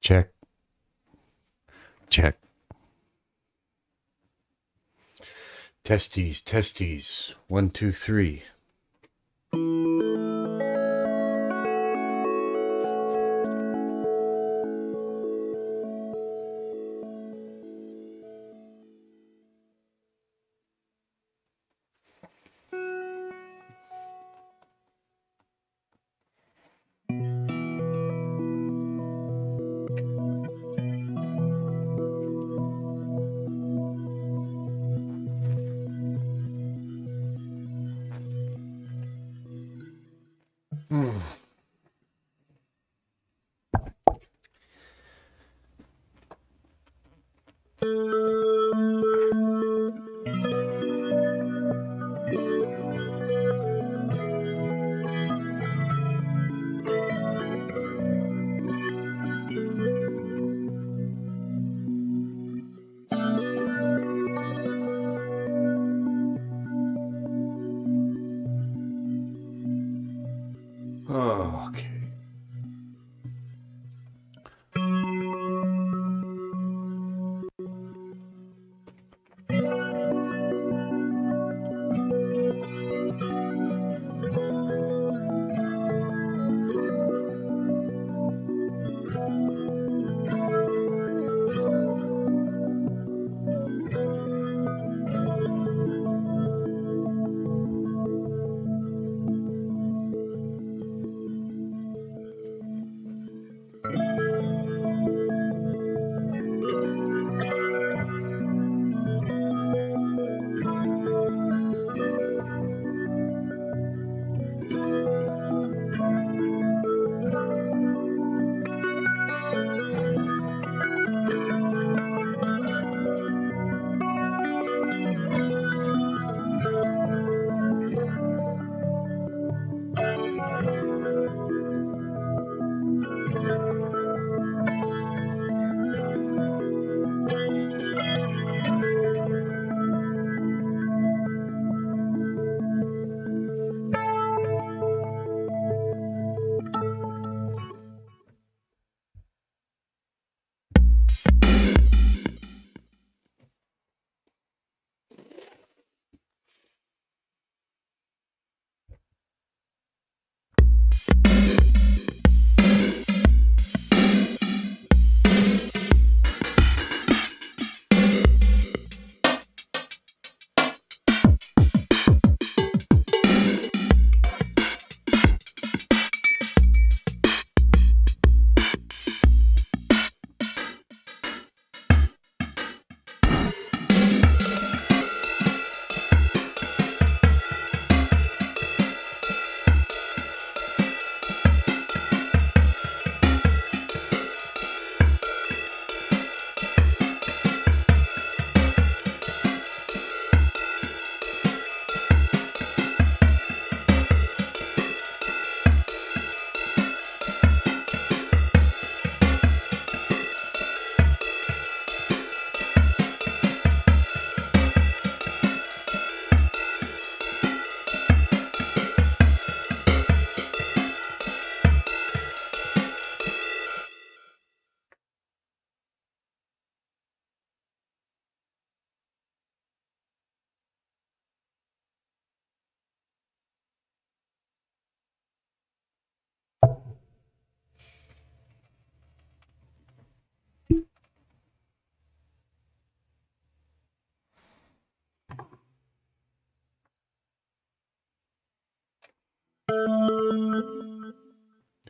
Check, check. Testes, testes. 1, 2, 3. Oh, okay.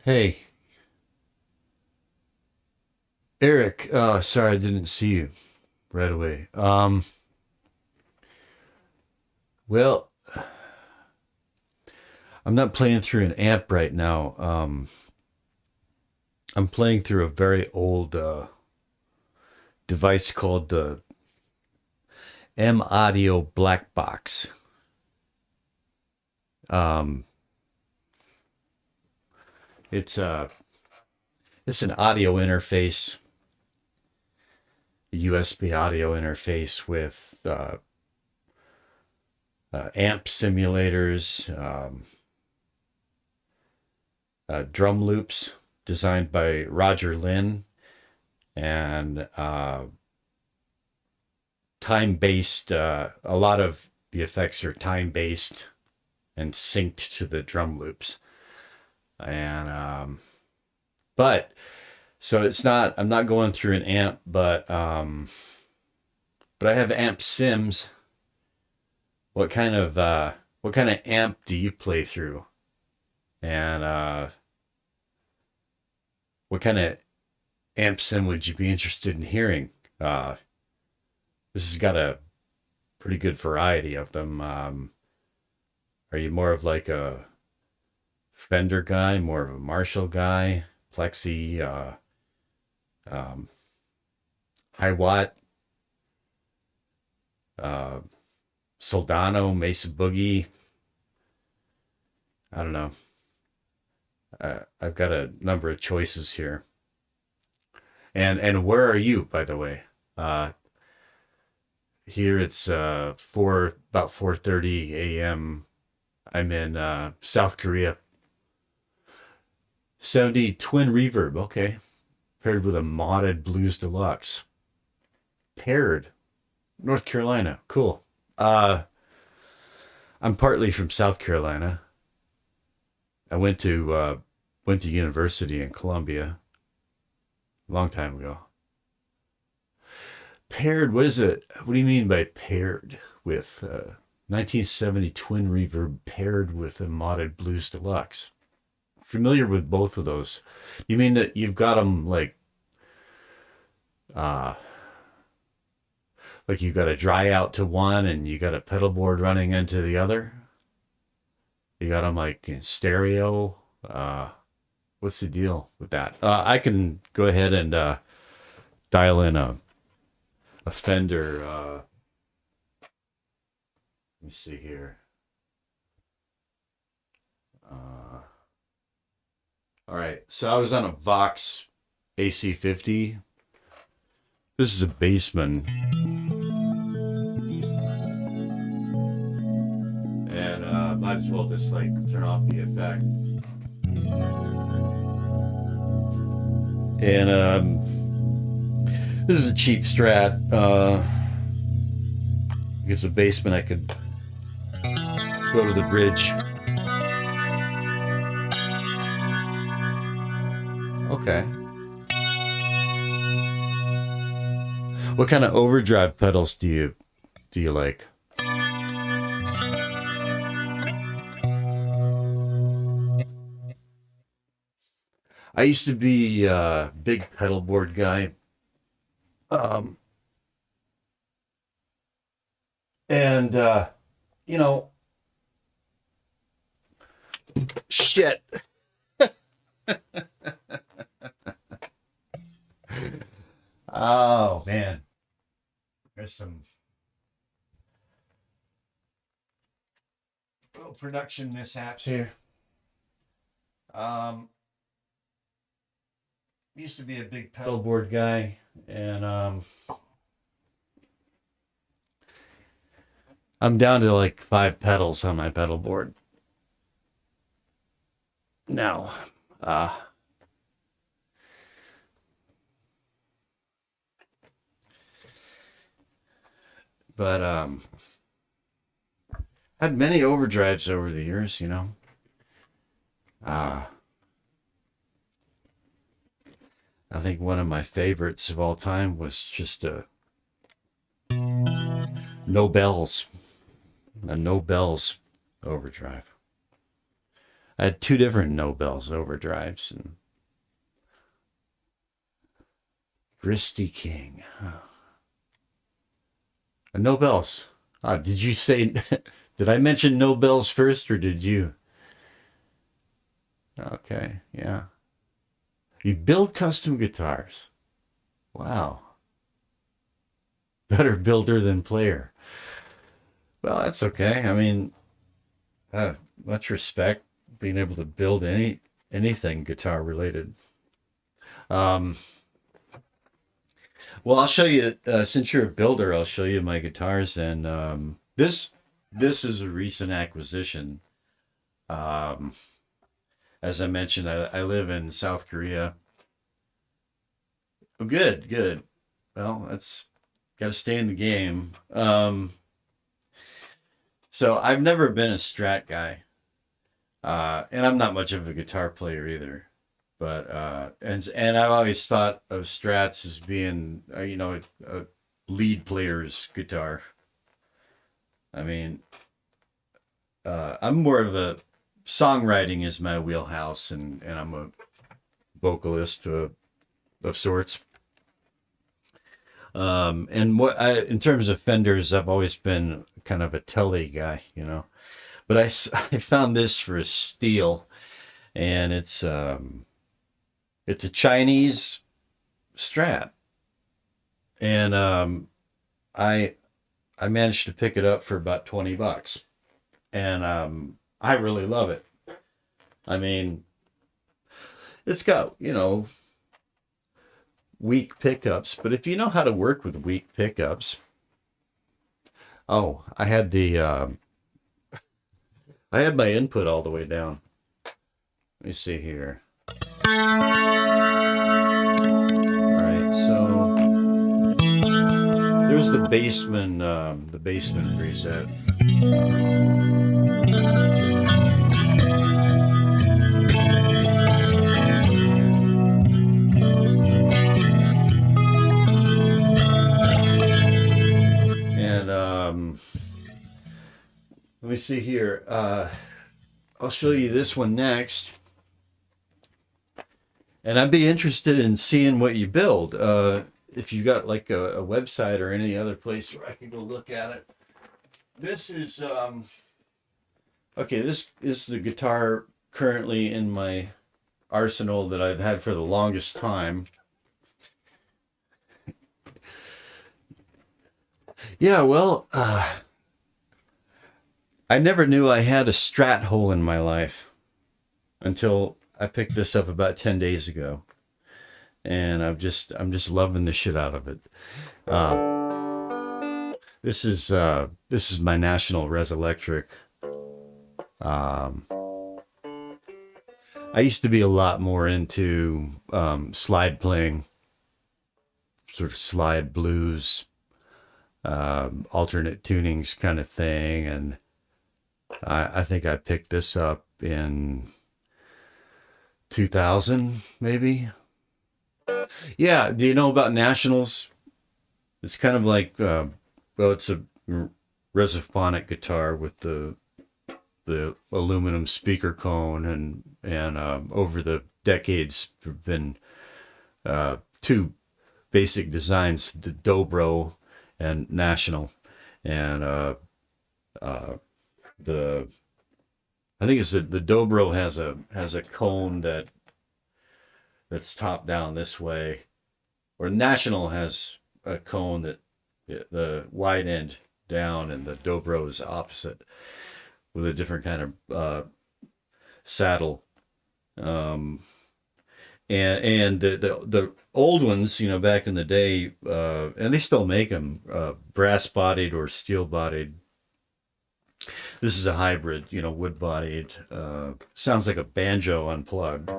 Hey, Eric. Sorry I didn't see you right away. Well, I'm not playing through an amp right now. I'm playing through a very old device called the M Audio Black Box. Um, it's an audio interface, a USB audio interface with amp simulators, drum loops designed by Roger Lynn, and time based. A lot of the effects are time based and synced to the drum loops. And but so it's not. I'm not going through an amp, but I have amp sims. What kind of amp do you play through? And what kind of amp sim would you be interested in hearing? This has got a pretty good variety of them. Are you more of like a Fender guy, more of a Marshall guy, Plexi, um, High Watt, uh, Soldano, Mesa Boogie? I don't know. I've got a number of choices here. And where are you, by the way? Uh, Here it's about 4:30 a.m. I'm in South Korea. 70 twin reverb, okay. Paired with a modded Blues Deluxe. Paired. North Carolina. Cool. I'm partly from South Carolina. I went to university in Columbia a long time ago. Paired, what is it? What do you mean by paired with 1970 twin reverb paired with a modded Blues Deluxe? Familiar with both of those. You mean that you've got them uh like you got a dry out to one and you got a pedal board running into the other? You got them like in stereo? What's the deal with that? I can go ahead and dial in a Fender. Let me see here. All right, so I was on a Vox AC50. This is a Bassman, and might as well just like turn off the effect. And this is a cheap Strat. It's a Bassman. I could go to the bridge. Okay. What kind of overdrive pedals do you like? I used to be a big pedal board guy. Um, and you know, shit. Oh man, there's some little production mishaps here. Um, Used to be a big pedal board guy, and I'm down to like 5 pedals on my pedal board now. Uh, but had many overdrives over the years, you know. Uh, I think one of my favorites of all time was just a no bells, a no bells overdrive. I had two different no bells overdrives and Gristy King. No bells. Did you say? Did I mention no bells first, or did you? Okay, yeah. You build custom guitars. Wow. Better builder than player. Well, that's okay. I mean, much respect being able to build anything guitar related. Um, well, I'll show you. Since you're a builder, I'll show you my guitars. And this is a recent acquisition. Um, as I mentioned, I live in South Korea. Oh, good, good. Well, that's got to stay in the game. So I've never been a Strat guy, and I'm not much of a guitar player either. But and I've always thought of Strats as being, a lead player's guitar. I mean, I'm more of a songwriting is my wheelhouse, and I'm a vocalist of sorts. And in terms of Fenders, I've always been kind of a Telly guy. But I found this for a steel, and it's a Chinese Strat, and I I managed to pick it up for about $20, and I really love it. I mean, it's got weak pickups, but if you know how to work with weak pickups, oh, I had my input all the way down. Let me see here. All right, so there's the Bassman preset. And let me see here. I'll show you this one next. And I'd be interested in seeing what you build. If you got like a website or any other place where I can go look at it. This is okay. This is the guitar currently in my arsenal that I've had for the longest time. Yeah, well, I never knew I had a Strat hole in my life until I picked this up about 10 days ago, and I'm just loving the shit out of it. This is my National Res Electric. I used to be a lot more into slide playing, sort of slide blues, alternate tunings kind of thing, and I think I picked this up in 2000, maybe. Yeah, do you know about Nationals? It's kind of like, well, it's a resophonic guitar with the aluminum speaker cone, and over the decades there have been two basic designs: the Dobro and National, and the I think the Dobro has a cone that's top down this way, or National has a cone that the wide end down, and the Dobro is opposite with a different kind of saddle. Um, and the old ones, back in the day, and they still make them, brass bodied or steel bodied. This is a hybrid, wood bodied. Sounds like a banjo unplugged.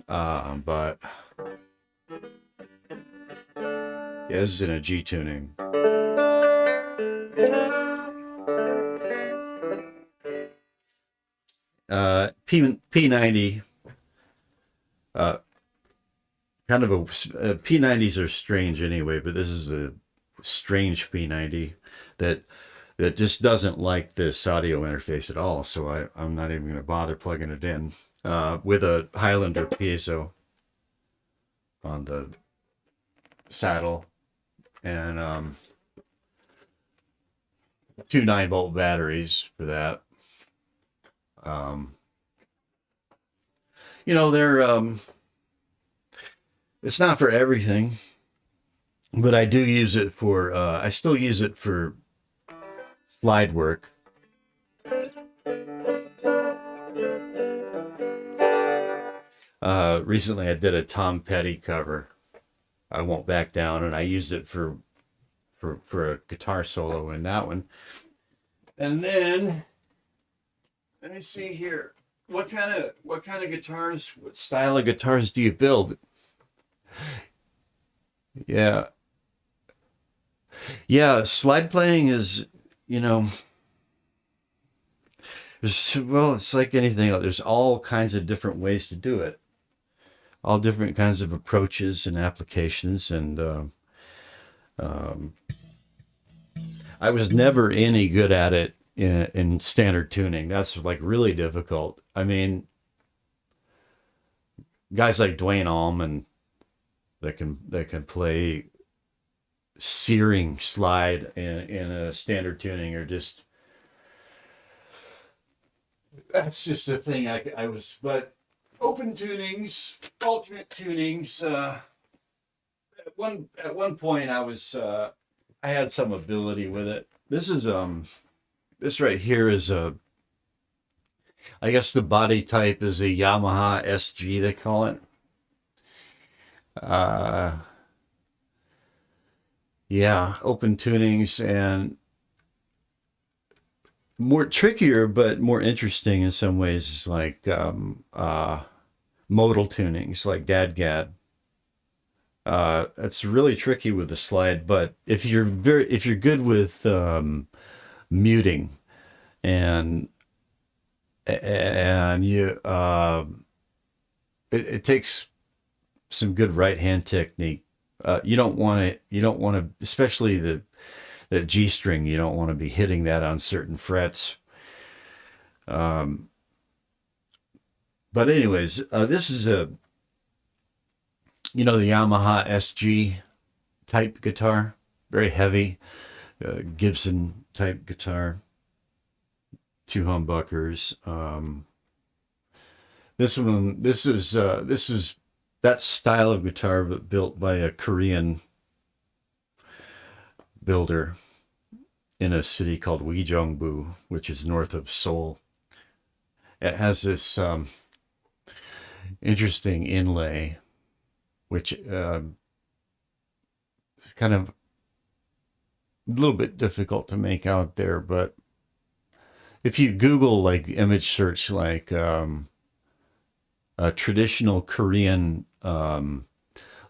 But yeah, this is in a G tuning. P90. Kind of P90s are strange anyway, but this is a strange P90 that just doesn't like this audio interface at all. So I'm not even going to bother plugging it in, with a Highlander piezo on the saddle, and two 9-volt batteries for that. They're it's not for everything, but I do use it for I still use it for slide work. Recently I did a Tom Petty cover, I Won't Back Down, and I used it for a guitar solo in that one. And then let me see here. What kind of guitars, what style of guitars do you build? Yeah. Yeah, slide playing is, you know, well, it's like anything else. There's all kinds of different ways to do it, all different kinds of approaches and applications. And um, I was never any good at it in standard tuning. That's like really difficult. I mean, guys like Dwayne Allman that can play searing slide in a standard tuning are just that's just the thing I was but open tunings, alternate tunings. At one point I had some ability with it. This right here is a I guess the body type is a Yamaha SG they call it. Uh, yeah, open tunings and more trickier but more interesting in some ways is like modal tunings like Dadgad. It's really tricky with the slide, but if you're good with muting and you it takes some good right hand technique. You don't want to especially the G string. You don't want to be hitting that on certain frets. Um, but anyways, this is the Yamaha SG type guitar, very heavy Gibson type guitar, two humbuckers. This is that style of guitar, but built by a Korean builder in a city called Uijeongbu, which is north of Seoul. It has this interesting inlay, which is kind of a little bit difficult to make out there, but if you Google like image search like traditional Korean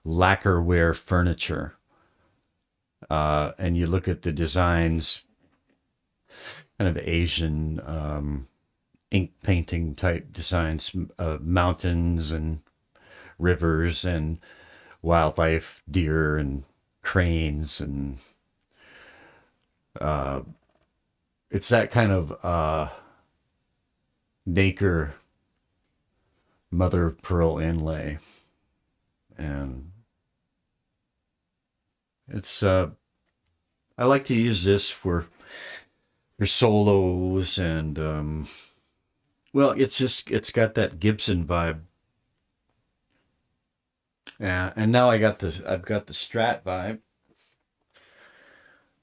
lacquerware furniture, and you look at the designs, kind of Asian ink painting type designs, mountains and rivers and wildlife, deer and cranes, and uh, it's that kind of nacre mother of pearl inlay, and it's I like to use this for solos and well, it's got that Gibson vibe. Yeah, and now I've got the Strat vibe.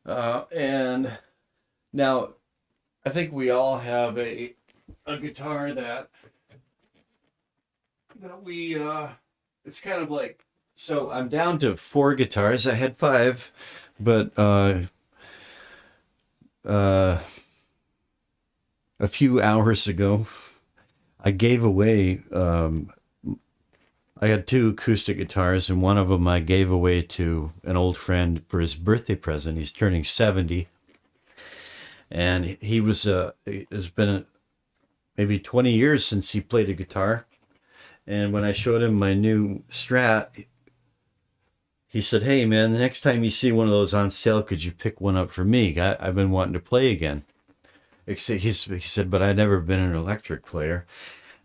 And now I think we all have a guitar that we it's kind of like so I'm down to four guitars. I had five, but uh a few hours ago I gave away I had two acoustic guitars, and one of them I gave away to an old friend for his birthday present. He's turning 70, and it's been maybe 20 years since he played a guitar. And when I showed him my new Strat, he said, "Hey man, the next time you see one of those on sale, could you pick one up for me? I've been wanting to play again." He said, "But I've never been an electric player,"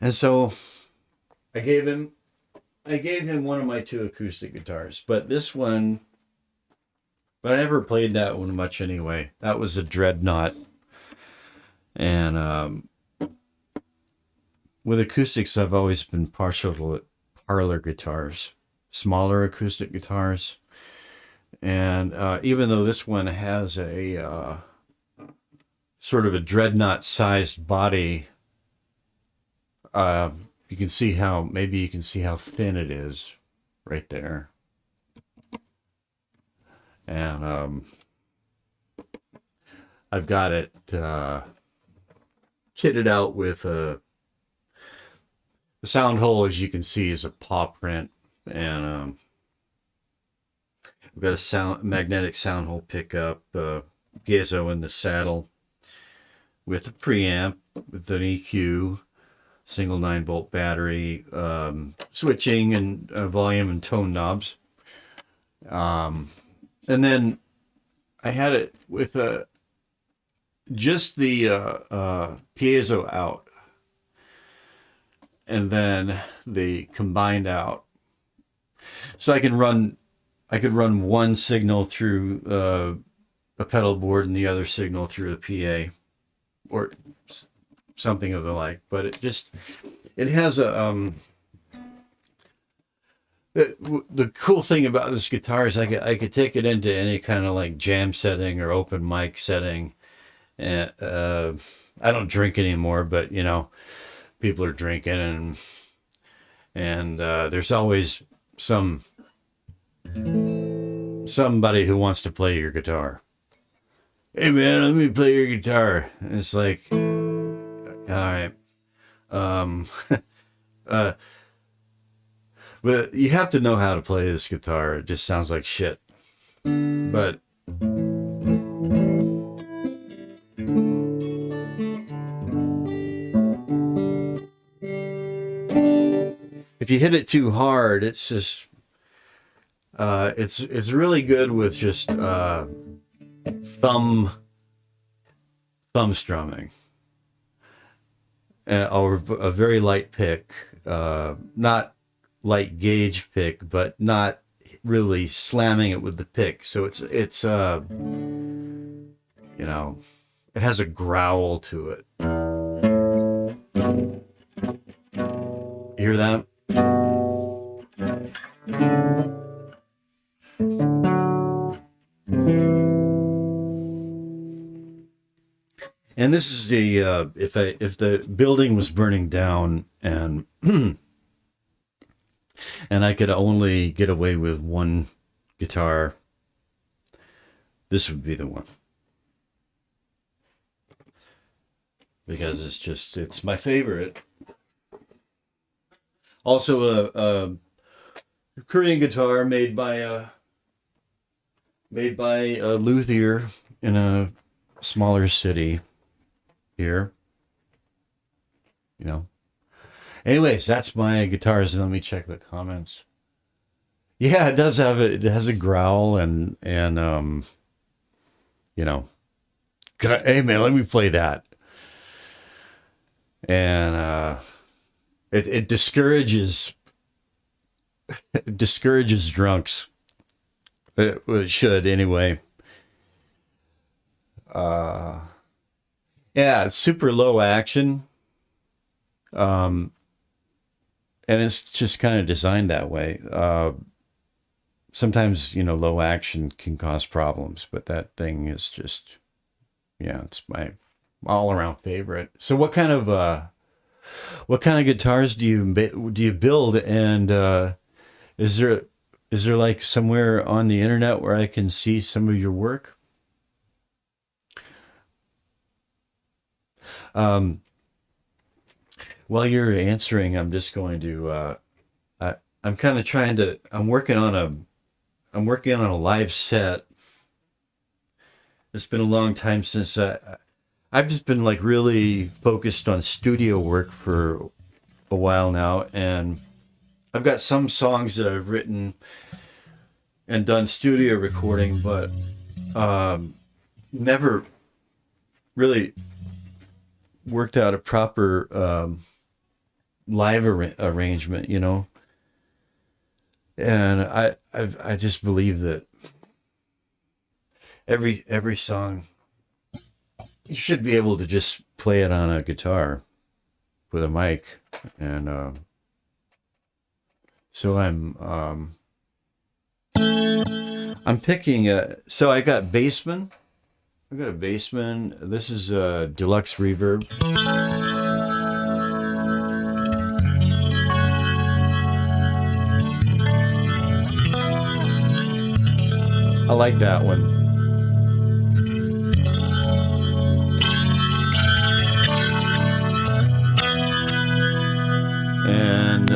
and so I gave him I gave him one of my two acoustic guitars, but I never played that one much anyway. That was a Dreadnought, and with acoustics, I've always been partial to parlor guitars, smaller acoustic guitars, and even though this one has a sort of a Dreadnought-sized body, uh, you can see how thin it is right there, and I've got it kitted out with the sound hole, as you can see, is a paw print, and We've got a magnetic sound hole pickup, piezo in the saddle with a preamp, with an EQ, single 9-volt battery, switching and volume and tone knobs. And then I had it with just the piezo out, and then the combined out. So I could run one signal through a pedal board and the other signal through a PA, or something of the like. But it has a the cool thing about this guitar is I could take it into any kind of like jam setting or open mic setting. And I don't drink anymore, but you know, people are drinking, and there's always somebody who wants to play your guitar. Hey man, let me play your guitar. And it's like, all right. But you have to know how to play this guitar. It just sounds like shit. But if you hit it too hard, it's just it's really good with just thumb strumming, or a very light pick, not light gauge pick, but not really slamming it with the pick. So it's you know, it has a growl to it. You hear that? And this is the if the building was burning down and and I could only get away with one guitar, this would be the one. Because it's my favorite. Also a Korean guitar made by a luthier in a smaller city here. You know. Anyways, that's my guitars. Let me check the comments. Yeah, it has a growl and you know, hey man, let me play that. And it discourages drunks. It should anyway. Yeah, it's super low action. And it's just kind of designed that way. Sometimes, you know, low action can cause problems, but that thing is just, yeah, it's my all around favorite. So what kind of guitars do you build? And is there like somewhere on the internet where I can see some of your work? While you're answering, I'm just going to I'm kind of I'm working on a live set. It's been a long time since I've just been like really focused on studio work for a while now, and I've got some songs that I've written and done studio recording, but never really worked out a proper live arrangement, you know. And I just believe that every song you should be able to just play it on a guitar with a mic. And so I'm picking so I got Bassman. I've got a Bassman. This is a deluxe reverb. I like that one. And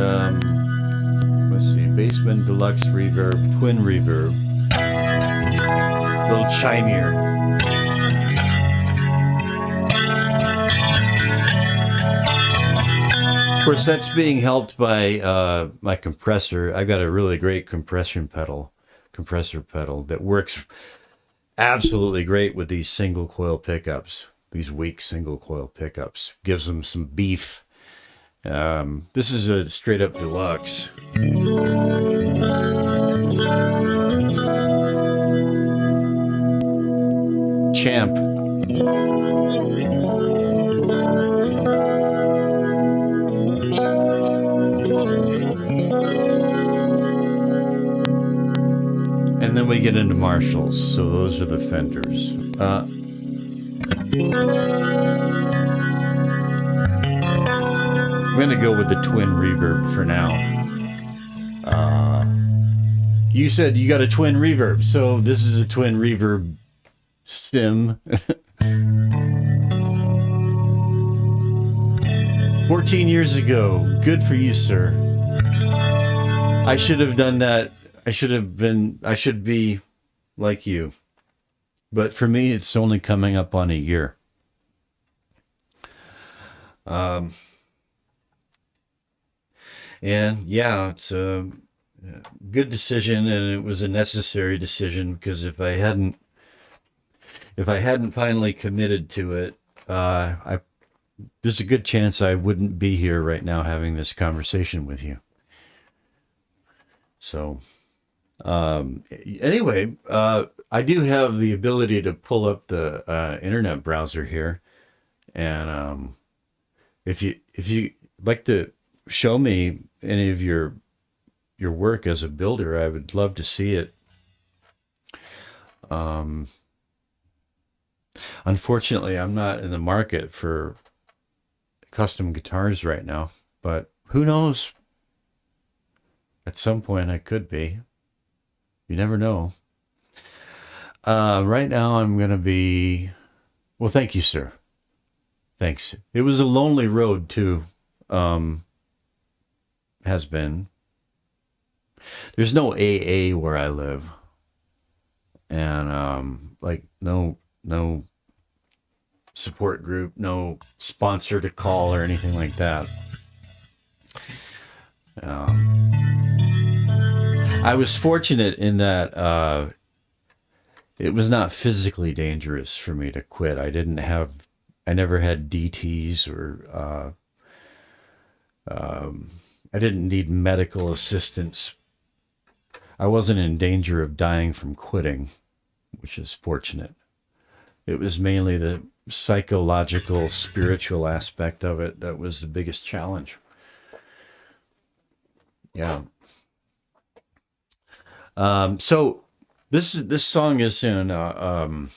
let's see, Bassman deluxe reverb, twin reverb. little chimier. Of course, that's being helped by my compressor. I've got a really great compressor pedal that works absolutely great with these single coil pickups. These weak single coil pickups gives them some beef. This is a straight up deluxe. Champ. And then we get into Marshalls, so those are the Fenders. I'm gonna go with the twin reverb for now. You said you got a twin reverb, so this is a twin reverb sim. 14 years ago. Good for you, sir. I should have done that. I should be like you. But for me, it's only coming up on a year. And yeah, it's a good decision, and it was a necessary decision, because if I hadn't finally committed to it, there's a good chance I wouldn't be here right now having this conversation with you. So, anyway, I do have the ability to pull up the internet browser here, and if you like to show me any of your work as a builder, I would love to see it. Unfortunately, I'm not in the market for custom guitars right now, but who knows? At some point I could be. You never know. Right now I'm going to be... Well, thank you, sir. Thanks. It was a lonely road, too. Has been. There's no AA where I live. And, like, no support group, no sponsor to call or anything like that. I was fortunate in that it was not physically dangerous for me to quit. I never had DTs, or I didn't need medical assistance. I wasn't in danger of dying from quitting, which is fortunate. It was mainly the psychological, spiritual aspect of it that was the biggest challenge. Yeah. So this song is in a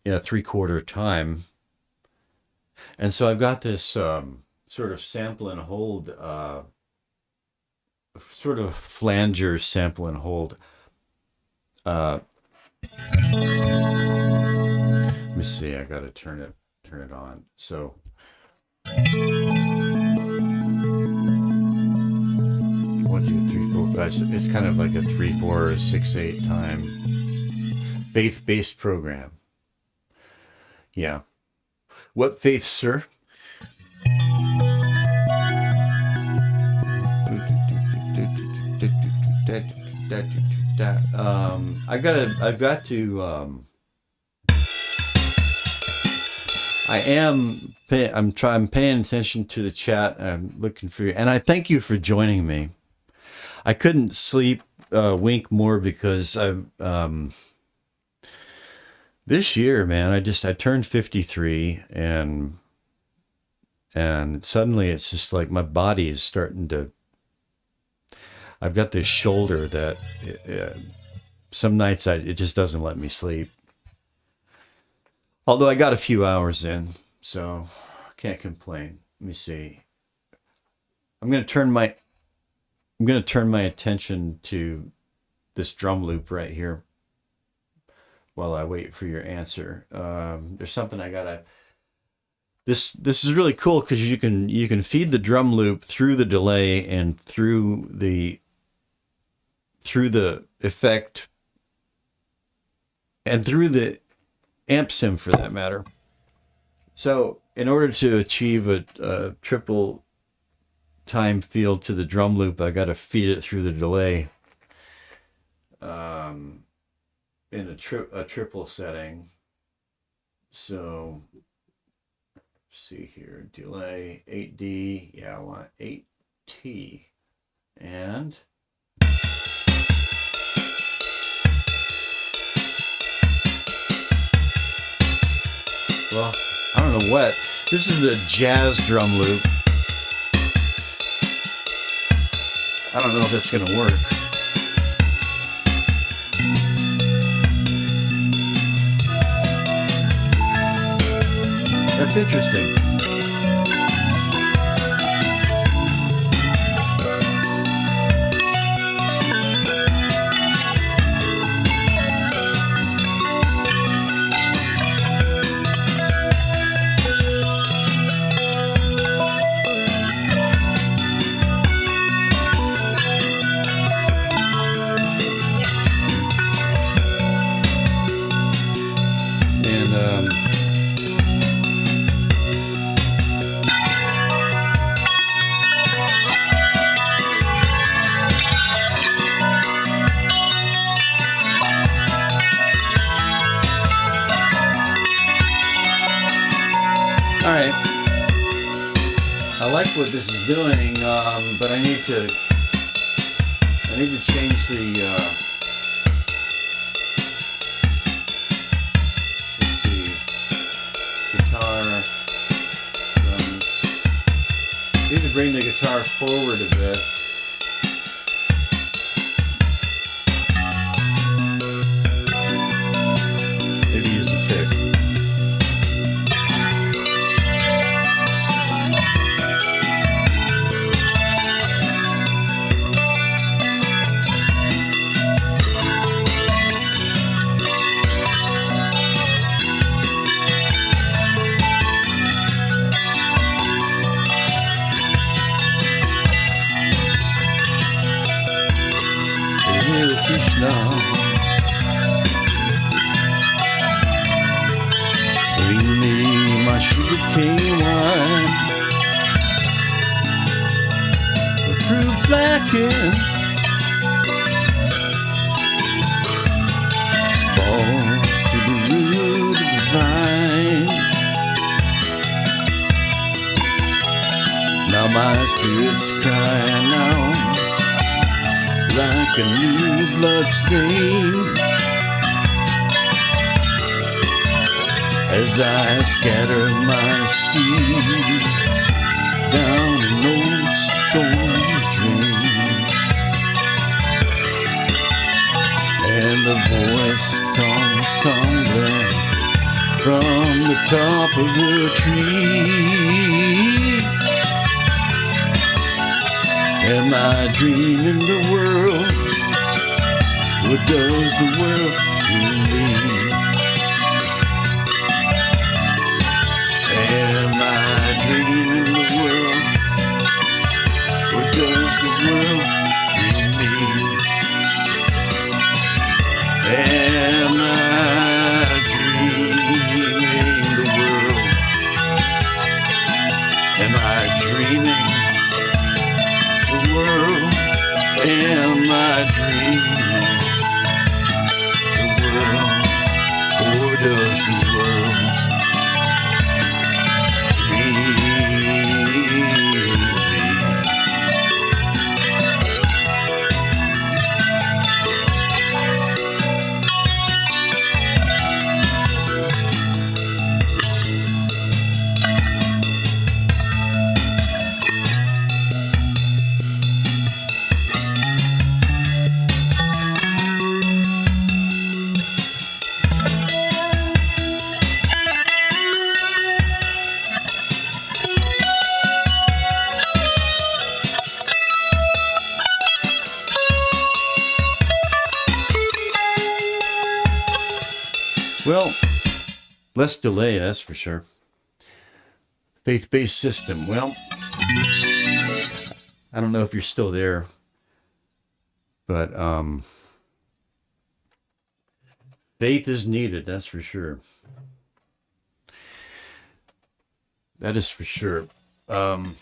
3/4 time, and so I've got this sort of sample and hold, sort of flanger sample and hold. Let me see. I gotta turn it on. So. 1, 2, 3, 4, 5. It's kind of like a 3, 4, 6, 8 time faith-based program. Yeah. What faith, sir? I've got to. I'm paying attention to the chat. I'm looking for you, and I thank you for joining me. I couldn't sleep wink more because this year, man, I turned 53, and suddenly it's just like my body is starting to. I've got this shoulder that some nights it just doesn't let me sleep. Although I got a few hours in, so I can't complain. Let me see. I'm going to turn my attention to this drum loop right here while I wait for your answer. There's something I gotta. This is really cool because you can feed the drum loop through the delay and through the effect and through the amp sim for that matter. So in order to achieve a triple time field to the drum loop, I got to feed it through the delay in a triple setting. So see here, delay 8D. Yeah, I want 8T. And well, I don't know what. This is a jazz drum loop. I don't know if that's going to work. That's interesting. All right, I like what this is doing, but I need to change the. Let's see, guitar, drums. I need to bring the guitar forward a bit. Maybe use a pick. Krishna, bring me my sugar cane wine, the fruit blackened, falls to the root of the vine. Now my spirit's crying out like a new blood stain, as I scatter my seed down an old stone drain. And the voice comes tumbling from the top of the tree. Am I dreaming the world? What does the world to me? Am I dreaming the world? What does the world to me? Am I dreaming the world? Am I dreaming the world? Am I dreaming the world? Or does the world dream me? Well, less delay, that's for sure. Faith-based system. Well, I don't know if you're still there, but Faith is needed, that's for sure. That is for sure. Um,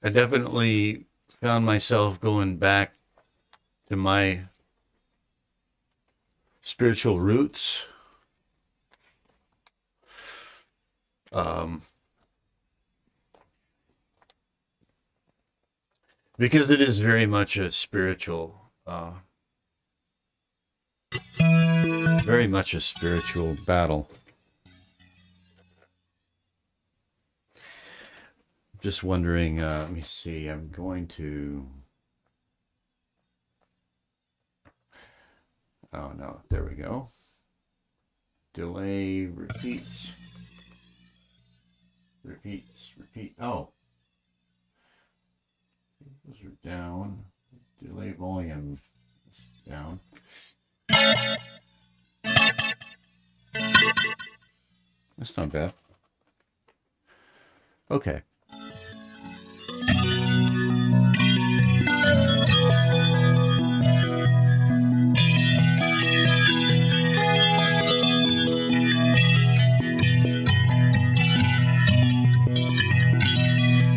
I definitely found myself going back to my spiritual roots. Um, because it is very much a spiritual, very much a spiritual battle. Just wondering, let me see, I'm going to, oh no, there we go. Delay, repeats, repeat. Oh, those are down. Delay volume is down. That's not bad. Okay.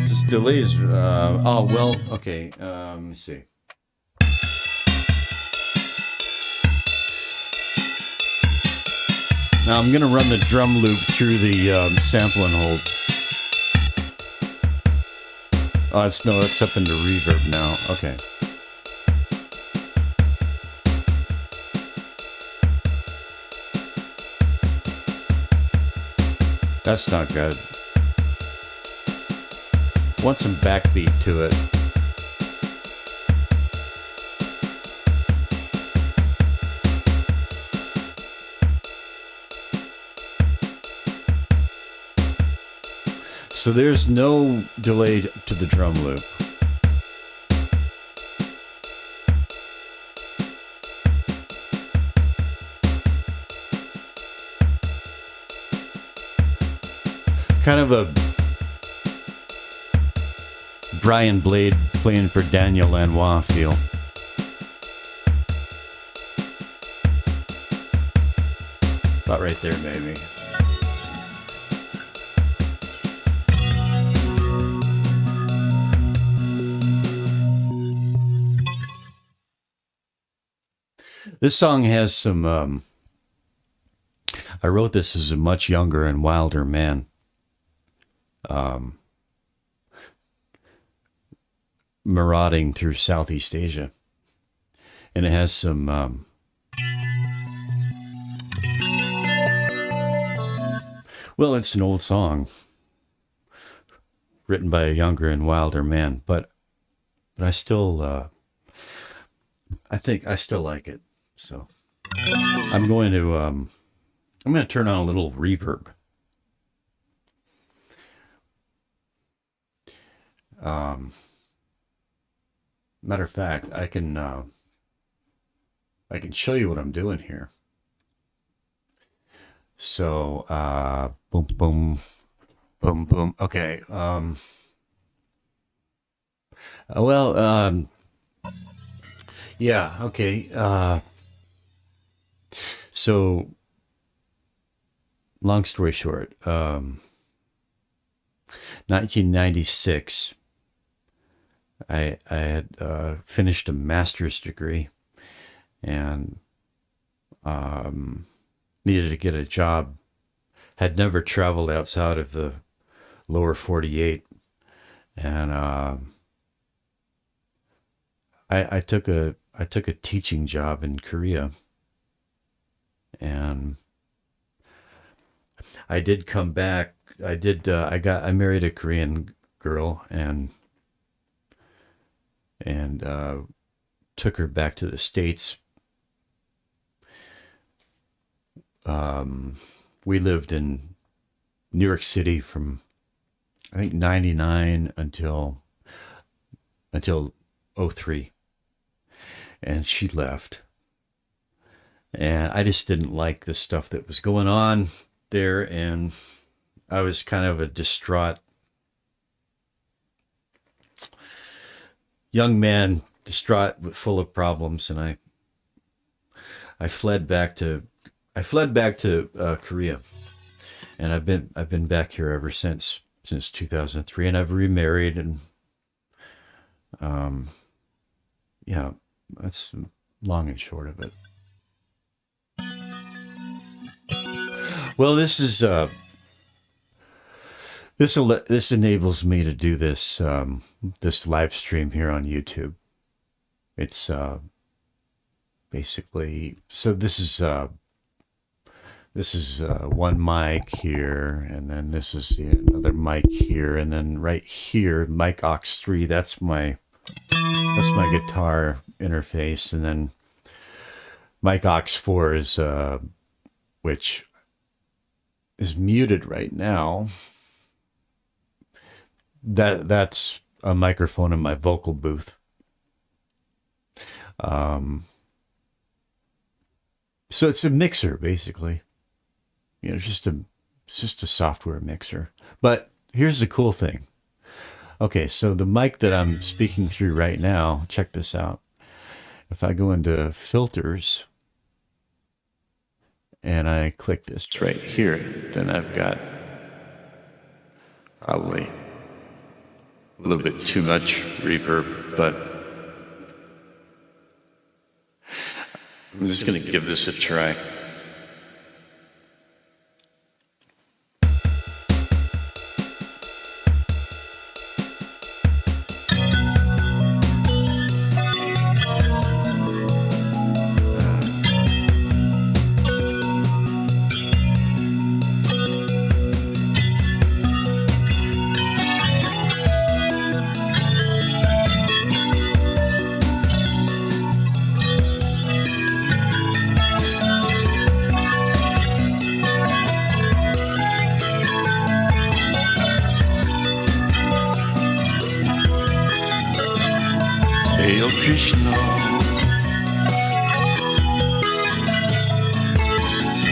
This delays. Oh well. Okay. Let me see. Now I'm gonna run the drum loop through the sample and hold. Oh, it's up into reverb now. Okay. That's not good. Want some backbeat to it. So there's no delay to the drum loop. Kind of a Brian Blade playing for Daniel Lanois feel. About right there, maybe. This song has some. I wrote this as a much younger and wilder man. Marauding through Southeast Asia. And it has some. Well, it's an old song written by a younger and wilder man, but I still. I think I still like it. So I'm going to turn on a little reverb. Matter of fact, I can show you what I'm doing here. So boom boom boom boom. Okay. Yeah, okay. So long story short, 1996, I had finished a master's degree and needed to get a job. Had never traveled outside of the lower 48, and I took a teaching job in Korea, and I did come back. I married a Korean girl and took her back to the States. We lived in New York City from I think 99 until 03, and she left, and I just didn't like the stuff that was going on there, and I was kind of a distraught young man distraught, full of problems, and I fled back to Korea, and I've been back here ever since 2003, and I've remarried, and yeah, that's long and short of it. Well, this enables me to do this this live stream here on YouTube. It's basically, so this is one mic here, and then this is another mic here, and then right here, mic aux 3. That's my guitar interface, and then mic aux 4 is which is muted right now. That's a microphone in my vocal booth. So it's a mixer, basically. It's just a software mixer. But here's the cool thing. Okay, so the mic that I'm speaking through right now, check this out. If I go into filters and I click this right here, then I've got probably a little bit too much reverb, but I'm just going to give this a try. Hail Krishna,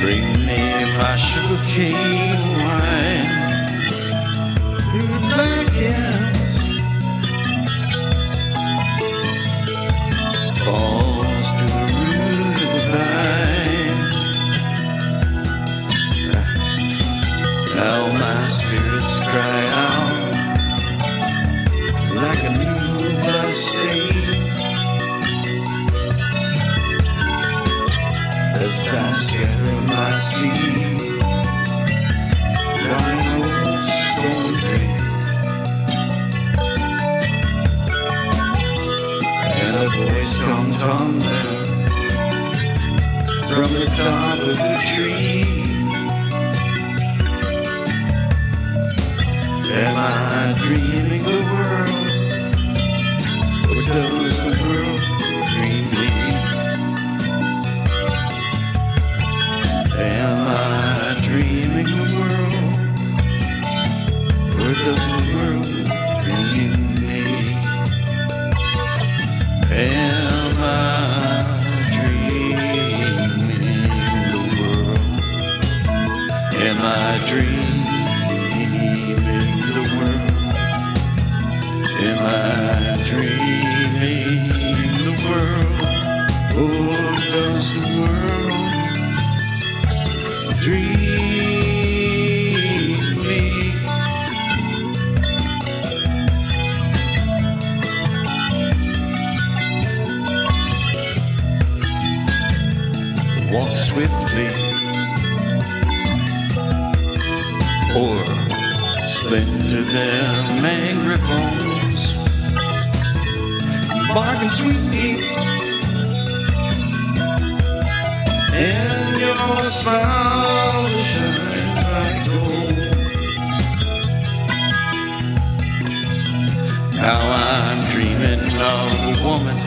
bring me my sugar cane wine through the blackness, falls to the root of the vine. Now my spirits cry out like a new blood stain. As I scatter my seed down an old stone drain, and a voice comes tumbling from the top of the tree. Am I dreaming the world, or does the world dream me? Am I dreaming the world, or does the world dream me? Am I dreaming the world? Am I dreaming the world? Am I dreaming the world, or does the world dream me? Walk swiftly, or splinter them angry bones, bargain sweetly, and your smile will shine like gold. Now I'm dreaming of a woman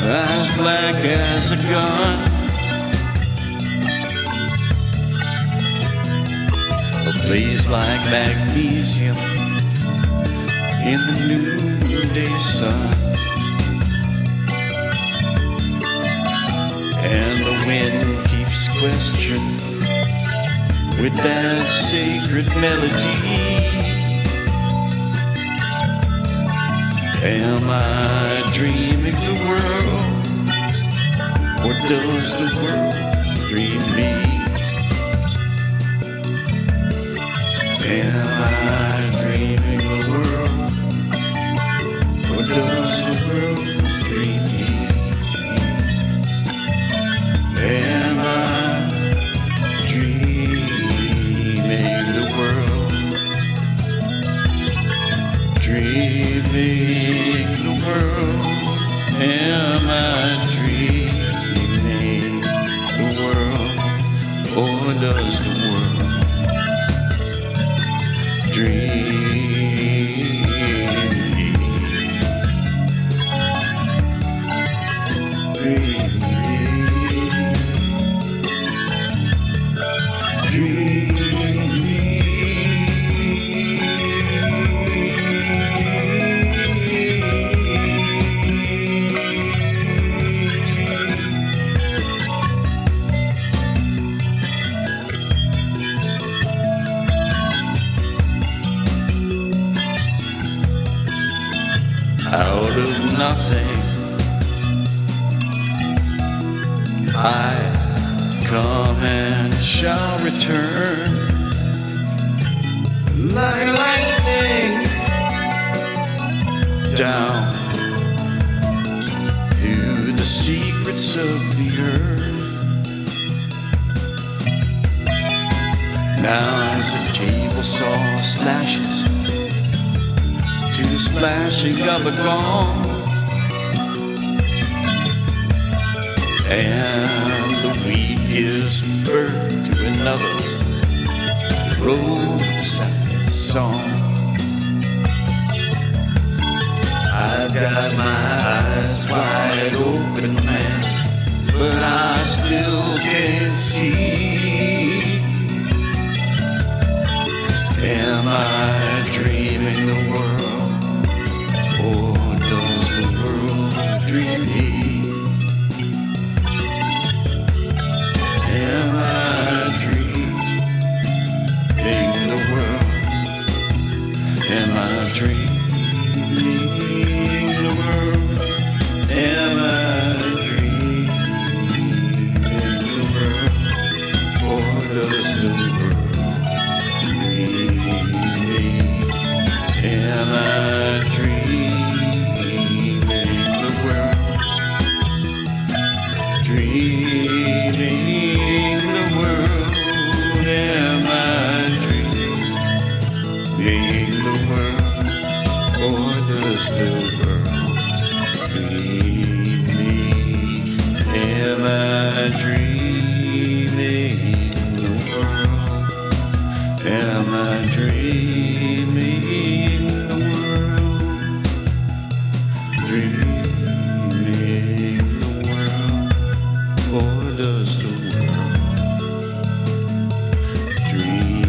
as black as a gun, ablaze like magnesium in the noonday sun. And the wind keeps questioning with that sacred melody. Am I dreaming the world, or does the world dream me? Am I dreaming the world, or does the world dream me? Am I dreaming the world, dreaming the world? Am I dreaming the world, or does the world dream me? Dream me. Dream me. Out of nothing, I come and shall return like lightning down through the secrets of the earth. Now as the table saw slashes to the splashing of a gong, and the weed gives birth to another roadside song. I've got my eyes wide open, man, but I still can't see. Am I dreaming the world, or does the world dream me? Am I dreaming the world? Am I dreaming the world? Am I dreaming the world, or does the world dream me? Am I dreaming the world? Dreaming the world. Am I dreaming the world, or does the world dream me? Am I dreaming the world? Am I dreaming the world? Dreaming the world, or does the world dream?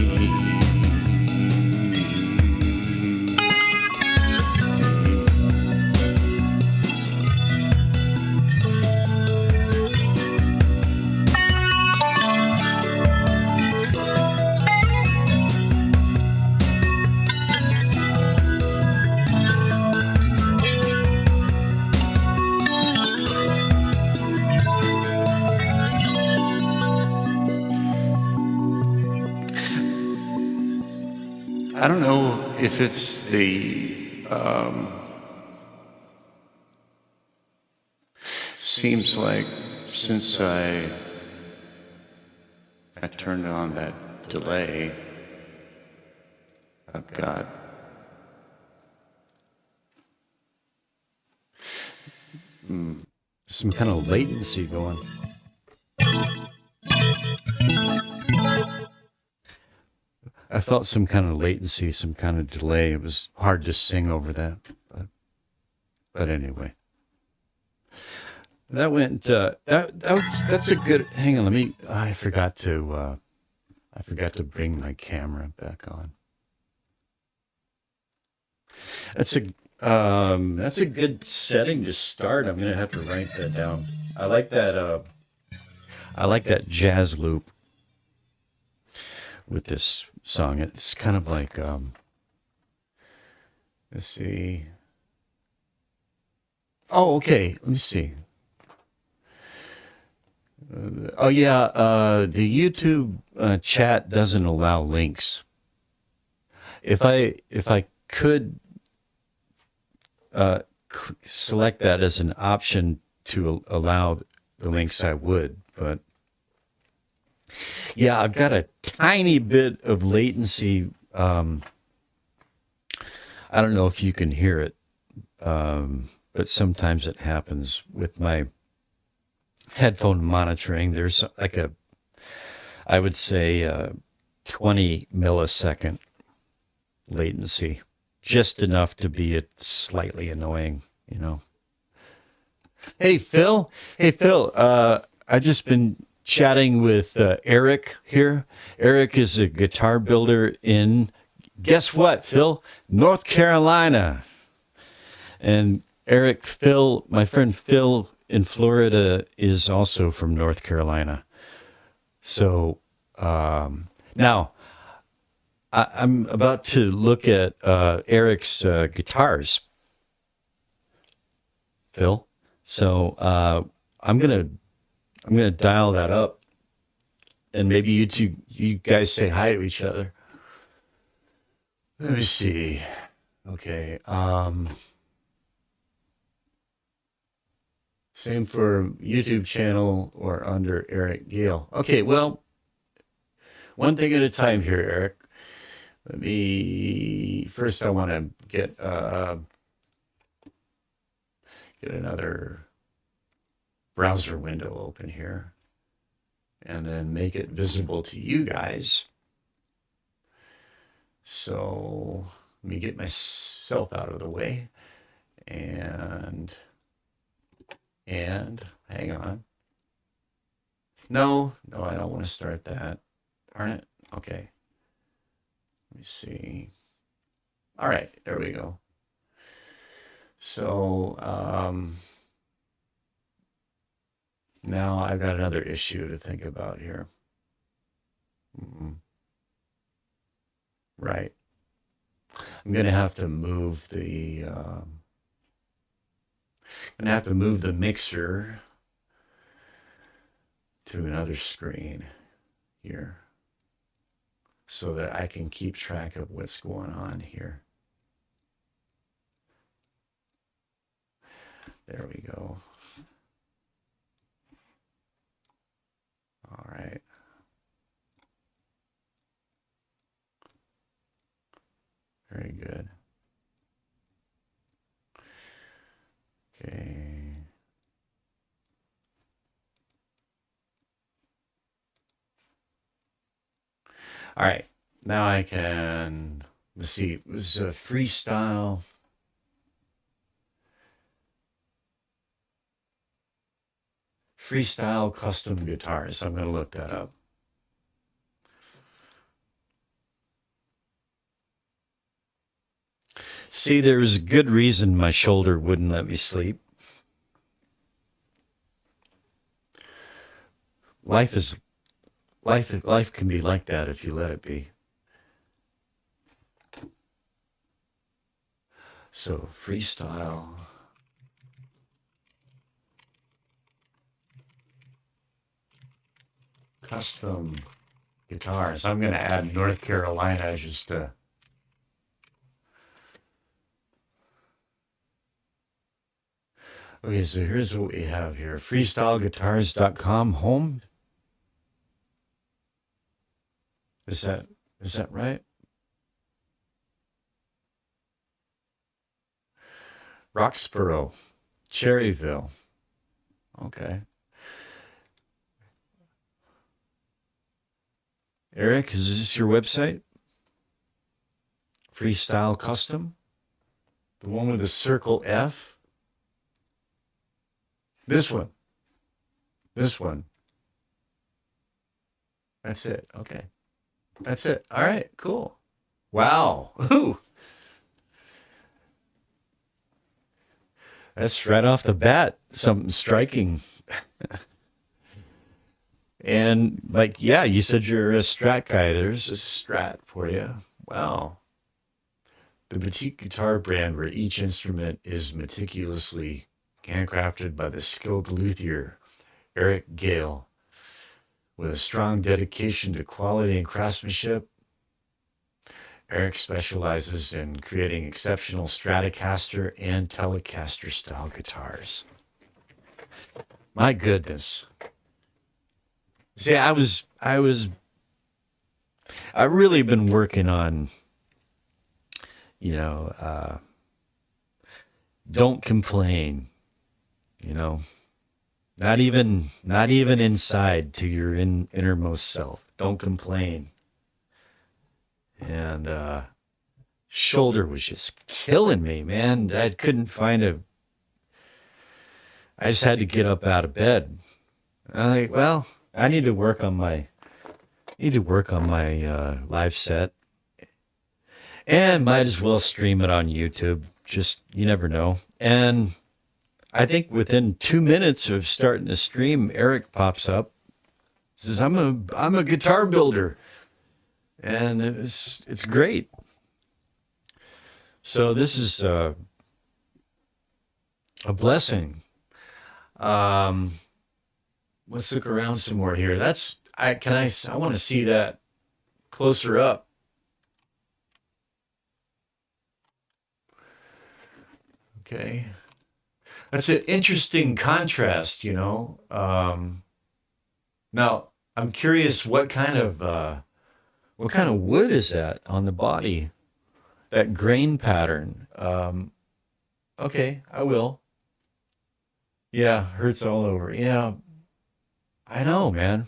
I don't know if it's the, seems like since I turned on that delay, I've got some kind of latency going. I felt some kind of latency, some kind of delay. It was hard to sing over that, but anyway, that went. That's a good. Hang on, let me. I forgot to bring my camera back on. That's a good setting to start. I'm gonna have to write that down. I like that. I like that jazz loop with this song. It's kind of like let's see. Oh, okay. Let me see. Oh, yeah. The YouTube chat doesn't allow links. If I could uh, select that as an option to allow the links, I would. But yeah, I've got a tiny bit of latency. I don't know if you can hear it, but sometimes it happens with my headphone monitoring. There's like I would say, 20 millisecond latency, just enough to be slightly annoying. Hey, Phil. Hey, Phil. I just been chatting with Eric here. Eric is a guitar builder in, guess what, Phil? North Carolina. And my friend Phil in Florida is also from North Carolina. So now I'm about to look at Eric's guitars, Phil. So I'm gonna dial that up, and maybe you guys say hi to each other. Let me see. Okay. Same for YouTube channel or under Eric Gale. Okay. Well, one thing at a time here, Eric. Let me first. I want to get another browser window open here, and then make it visible to you guys. So let me get myself out of the way, and hang on. No, I don't want to start that. Darn it. Okay. Let me see. All right, there we go. So now I've got another issue to think about here. Right. I'm gonna have to move the mixer to another screen here so that I can keep track of what's going on here. There we go. All right. Very good. Okay. All right. Now I can, let's see, it was a freestyle custom guitars. So I'm going to look that up. See, there was a good reason my shoulder wouldn't let me sleep. Life can be like that if you let it be. So freestyle custom guitars. I'm going to add North Carolina just to. Okay, so here's what we have here. Freestyleguitars.com home. Is that right? Roxborough, Cherryville. Okay. Eric, is this your website? Freestyle Custom? The one with the circle F? This one. This one. That's it. Okay. That's it. All right. Cool. Wow. Ooh. That's right off the bat. Something striking. And like, yeah, you said you're a Strat guy. There's a Strat for you. Wow. The boutique guitar brand where each instrument is meticulously handcrafted by the skilled luthier Eric Gale. With a strong dedication to quality and craftsmanship, Eric specializes in creating exceptional Stratocaster and Telecaster style guitars. My goodness. See, I really been working on, you know, don't complain, you know, not even inside to your innermost self. Don't complain. And shoulder was just killing me, man. I just had to get up out of bed. I'm like, well, I need to work on my live set, and might as well stream it on YouTube. Just, you never know. And I think within 2 minutes of starting the stream, Eric pops up, says, I'm a guitar builder. And it's great. So this is a blessing. Let's look around some more here. I want to see that closer up. Okay. That's an interesting contrast, you know. Now I'm curious what kind of wood is that on the body? That grain pattern. Okay, I will. Yeah, hurts all over. Yeah, I know, man.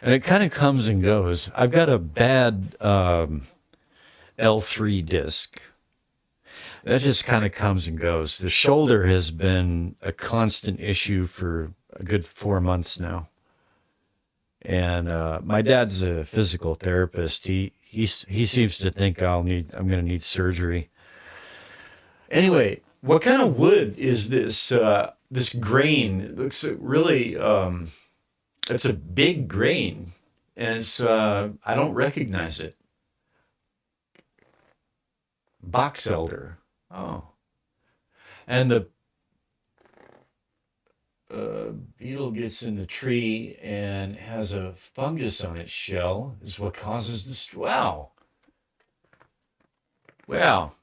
And it kind of comes and goes. I've got a bad L3 disc. That just kind of comes and goes. The shoulder has been a constant issue for a good 4 months now. And my dad's a physical therapist. He seems to think I'm going to need surgery. Anyway, what kind of wood is this? This grain, it looks really. It's a big grain, and it's I don't recognize it. Box elder. Oh, and the beetle gets in the tree and has a fungus on its shell, is what causes this. Wow. Wow.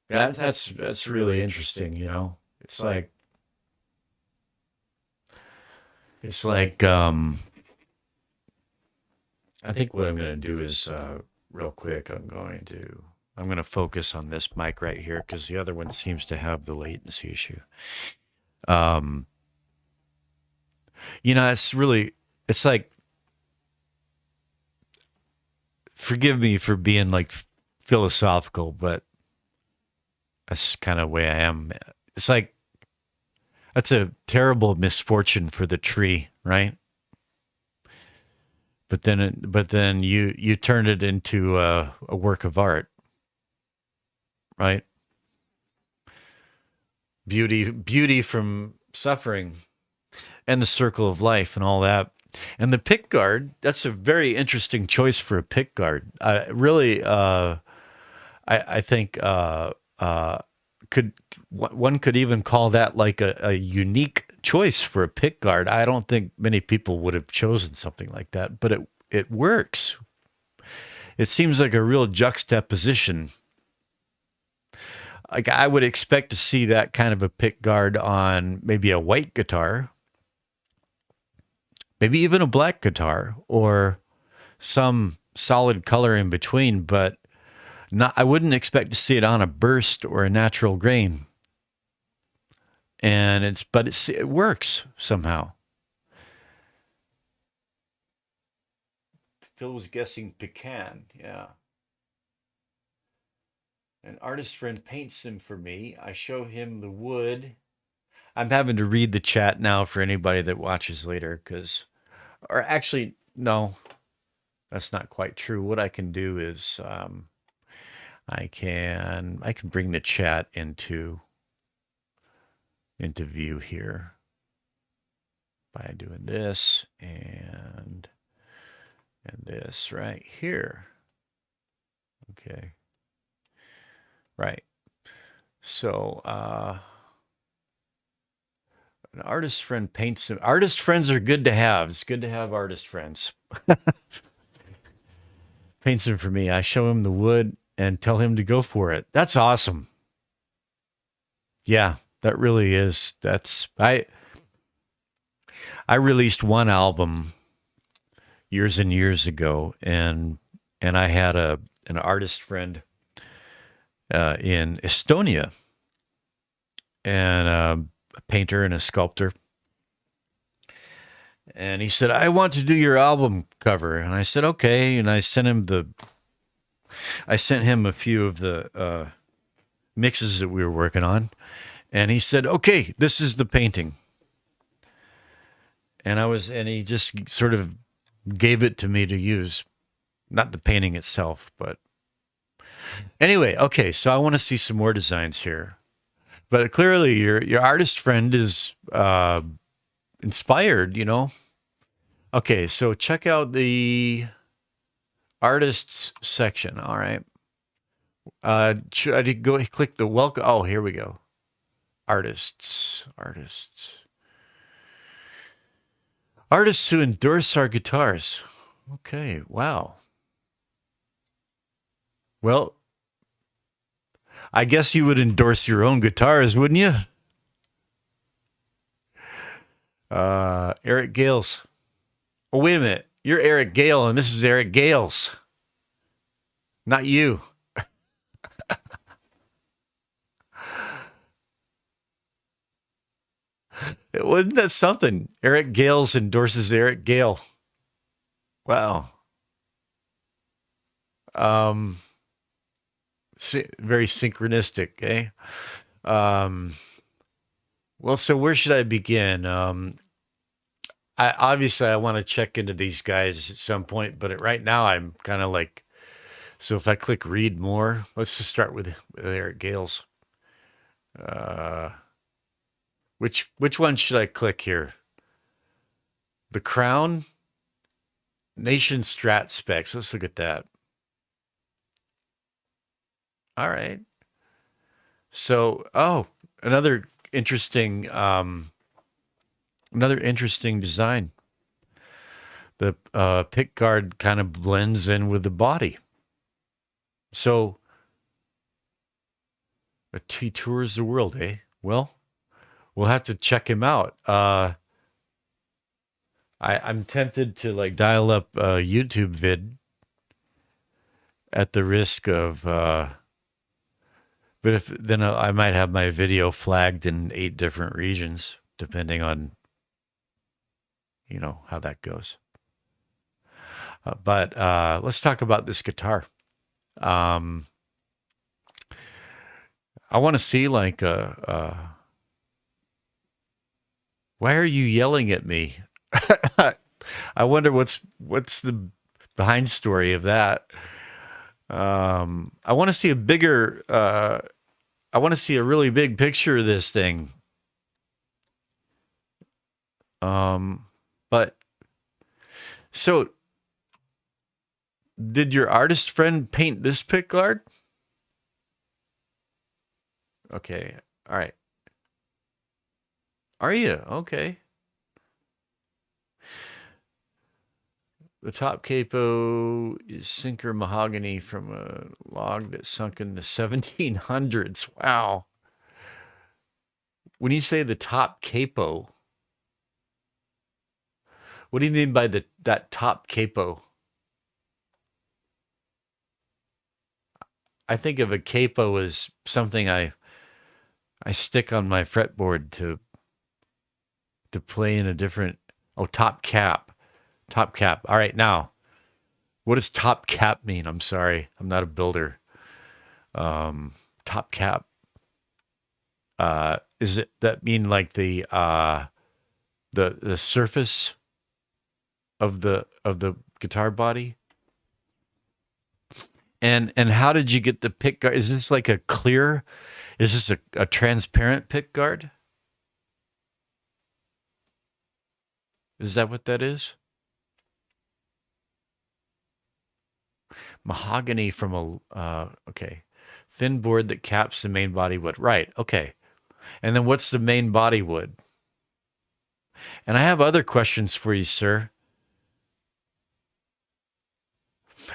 That's really interesting, you know. It's like I think what I'm going to do is real quick I'm going to focus on this mic right here because the other one seems to have the latency issue. Um, it's like, forgive me for being like philosophical, but that's kind of the way I am. It's like, that's a terrible misfortune for the tree, right? But then you turn it into a work of art, right? Beauty from suffering, and the circle of life, and all that. And the pick guard, that's a very interesting choice for a pick guard. I think one could even call that like a unique choice for a pick guard. I don't think many people would have chosen something like that, but it works. It seems like a real juxtaposition. Like I would expect to see that kind of a pick guard on maybe a white guitar, maybe even a black guitar, or some solid color in between, but I wouldn't expect to see it on a burst or a natural grain. And it works somehow. Phil was guessing pecan, yeah. An artist friend paints them for me. I show him the wood. I'm having to read the chat now for anybody that watches later, or actually, no, that's not quite true. What I can do is I can bring the chat into view here by doing this and this right here. Okay. Right. So, an artist friend paints him. Artist friends are good to have. It's good to have artist friends. Paints them for me. I show him the wood and tell him to go for it. That's awesome. Yeah, that really is. I released one album years and years ago, and I had an artist friend in Estonia, and a painter and a sculptor. And he said, "I want to do your album cover." And I said, "Okay." And I sent him a few of the mixes that we were working on, and he said, "Okay, this is the painting." And he just sort of gave it to me to use, not the painting itself, but anyway. Okay, so I want to see some more designs here, but clearly your artist friend is inspired, you know. Okay, so check out the artists section. All right. Should I go click the welcome? Oh, here we go. Artists. Artists who endorse our guitars. Okay, wow. Well, I guess you would endorse your own guitars, wouldn't you? Eric Gales. Oh, wait a minute. You're Eric Gale, and this is Eric Gales. Not you. Wasn't that something? Eric Gales endorses Eric Gale. Wow. Um, Very synchronistic, eh? Um, well, so where should I begin? I want to check into these guys at some point, but right now I'm kind of like, so if I click read more, let's just start with Eric Gales. Uh, which one should I click here? The Crown, Nation Strat Specs. Let's look at that. All right. So, oh, another interesting, design. The pick guard kind of blends in with the body. So, he tours the world, eh? Well, we'll have to check him out. I'm tempted to like dial up a YouTube vid at the risk of, but if then I might have my video flagged in 8 different regions, depending on, how that goes. But let's talk about this guitar. Um, I want to see like why are you yelling at me? I wonder what's the behind story of that. I want to see a bigger. I want to see a really big picture of this thing. But so did your artist friend paint this pick guard? Okay. All right. Are you? Okay. The top capo is sinker mahogany from a log that sunk in the 1700s. Wow. When you say the top capo, what do you mean by that top capo? I think of a capo as something I stick on my fretboard to play in a different. Oh, top cap. Top cap. All right, now, what does top cap mean? I'm sorry, I'm not a builder. Top cap. Is it that mean like the surface of the guitar body? And how did you get the pick guard? Is this like a clear? Is this a transparent pick guard? Is that what that is? Mahogany from a okay. Thin board that caps the main body wood. Right. Okay. And then what's the main body wood? And I have other questions for you, sir.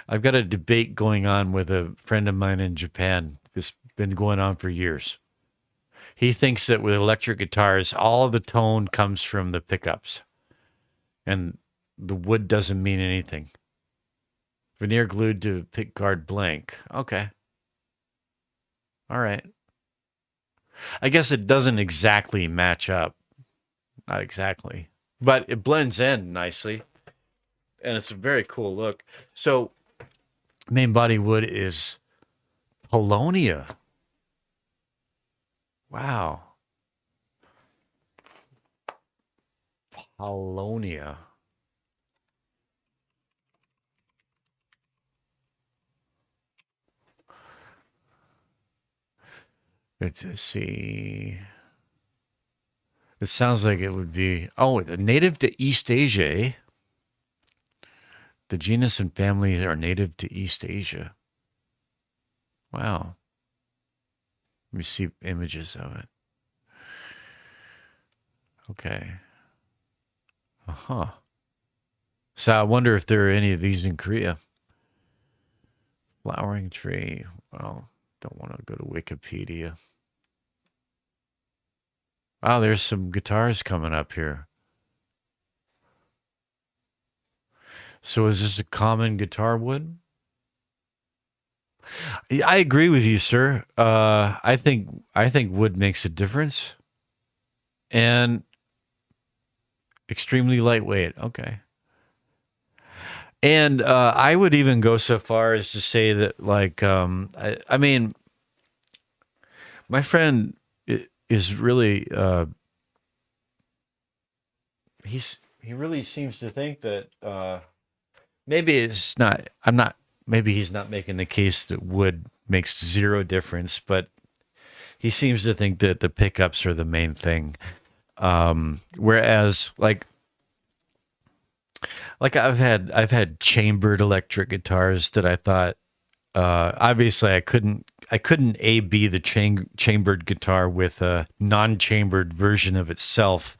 I've got a debate going on with a friend of mine in Japan. It's been going on for years. He thinks that with electric guitars, all the tone comes from the pickups and the wood doesn't mean anything. Veneer glued to pick guard blank. Okay. All right. I guess it doesn't exactly match up. Not exactly. But it blends in nicely. And it's a very cool look. So, main body wood is Paulownia. Wow. Paulownia. Let's see. It sounds like it would be, native to East Asia, eh? The genus and family are native to East Asia. Wow. Let me see images of it. Okay. Uh-huh. So I wonder if there are any of these in Korea. Flowering tree. Well, don't want to go to Wikipedia. Wow, there's some guitars coming up here. So is this a common guitar wood? I agree with you, sir. I think wood makes a difference, and extremely lightweight. Okay, and I would even go so far as to say that, like, I mean, my friend is really he really seems to think that maybe it's not. I'm not. Maybe he's not making the case that wood makes zero difference, but he seems to think that the pickups are the main thing. Whereas, like I've had chambered electric guitars that I thought obviously I couldn't A B the chambered guitar with a non-chambered version of itself,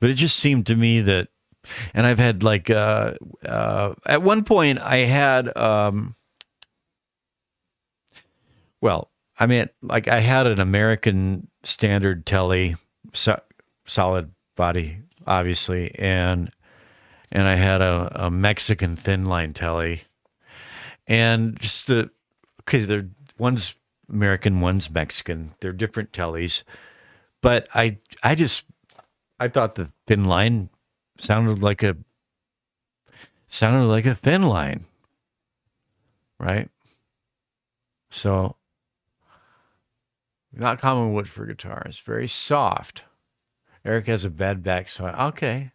but it just seemed to me that. And I've had at one point I had well, I mean, like, I had an American standard telly, solid body, obviously, and I had a Mexican thin line telly, and just because one's American, one's Mexican, they're different tellies, but I thought the thin line sounded like a thin line, right? So, not common wood for guitars. Very soft. Eric has a bad back, so okay.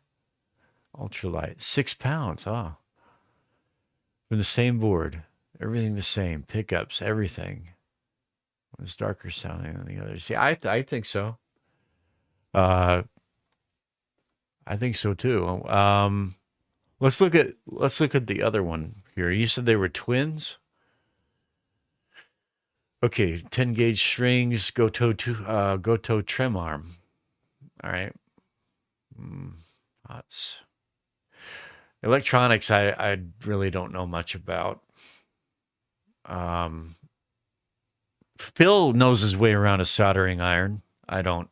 Ultralight, 6 pounds. Oh, from the same board, everything the same, pickups, everything. One's darker sounding than the other. See, I think so. Uh, I think so too. Let's look at the other one here. You said they were twins. Okay, 10 gauge strings, Goto trem arm. All right. That's electronics. I really don't know much about. Um, Phil knows his way around a soldering iron. I don't.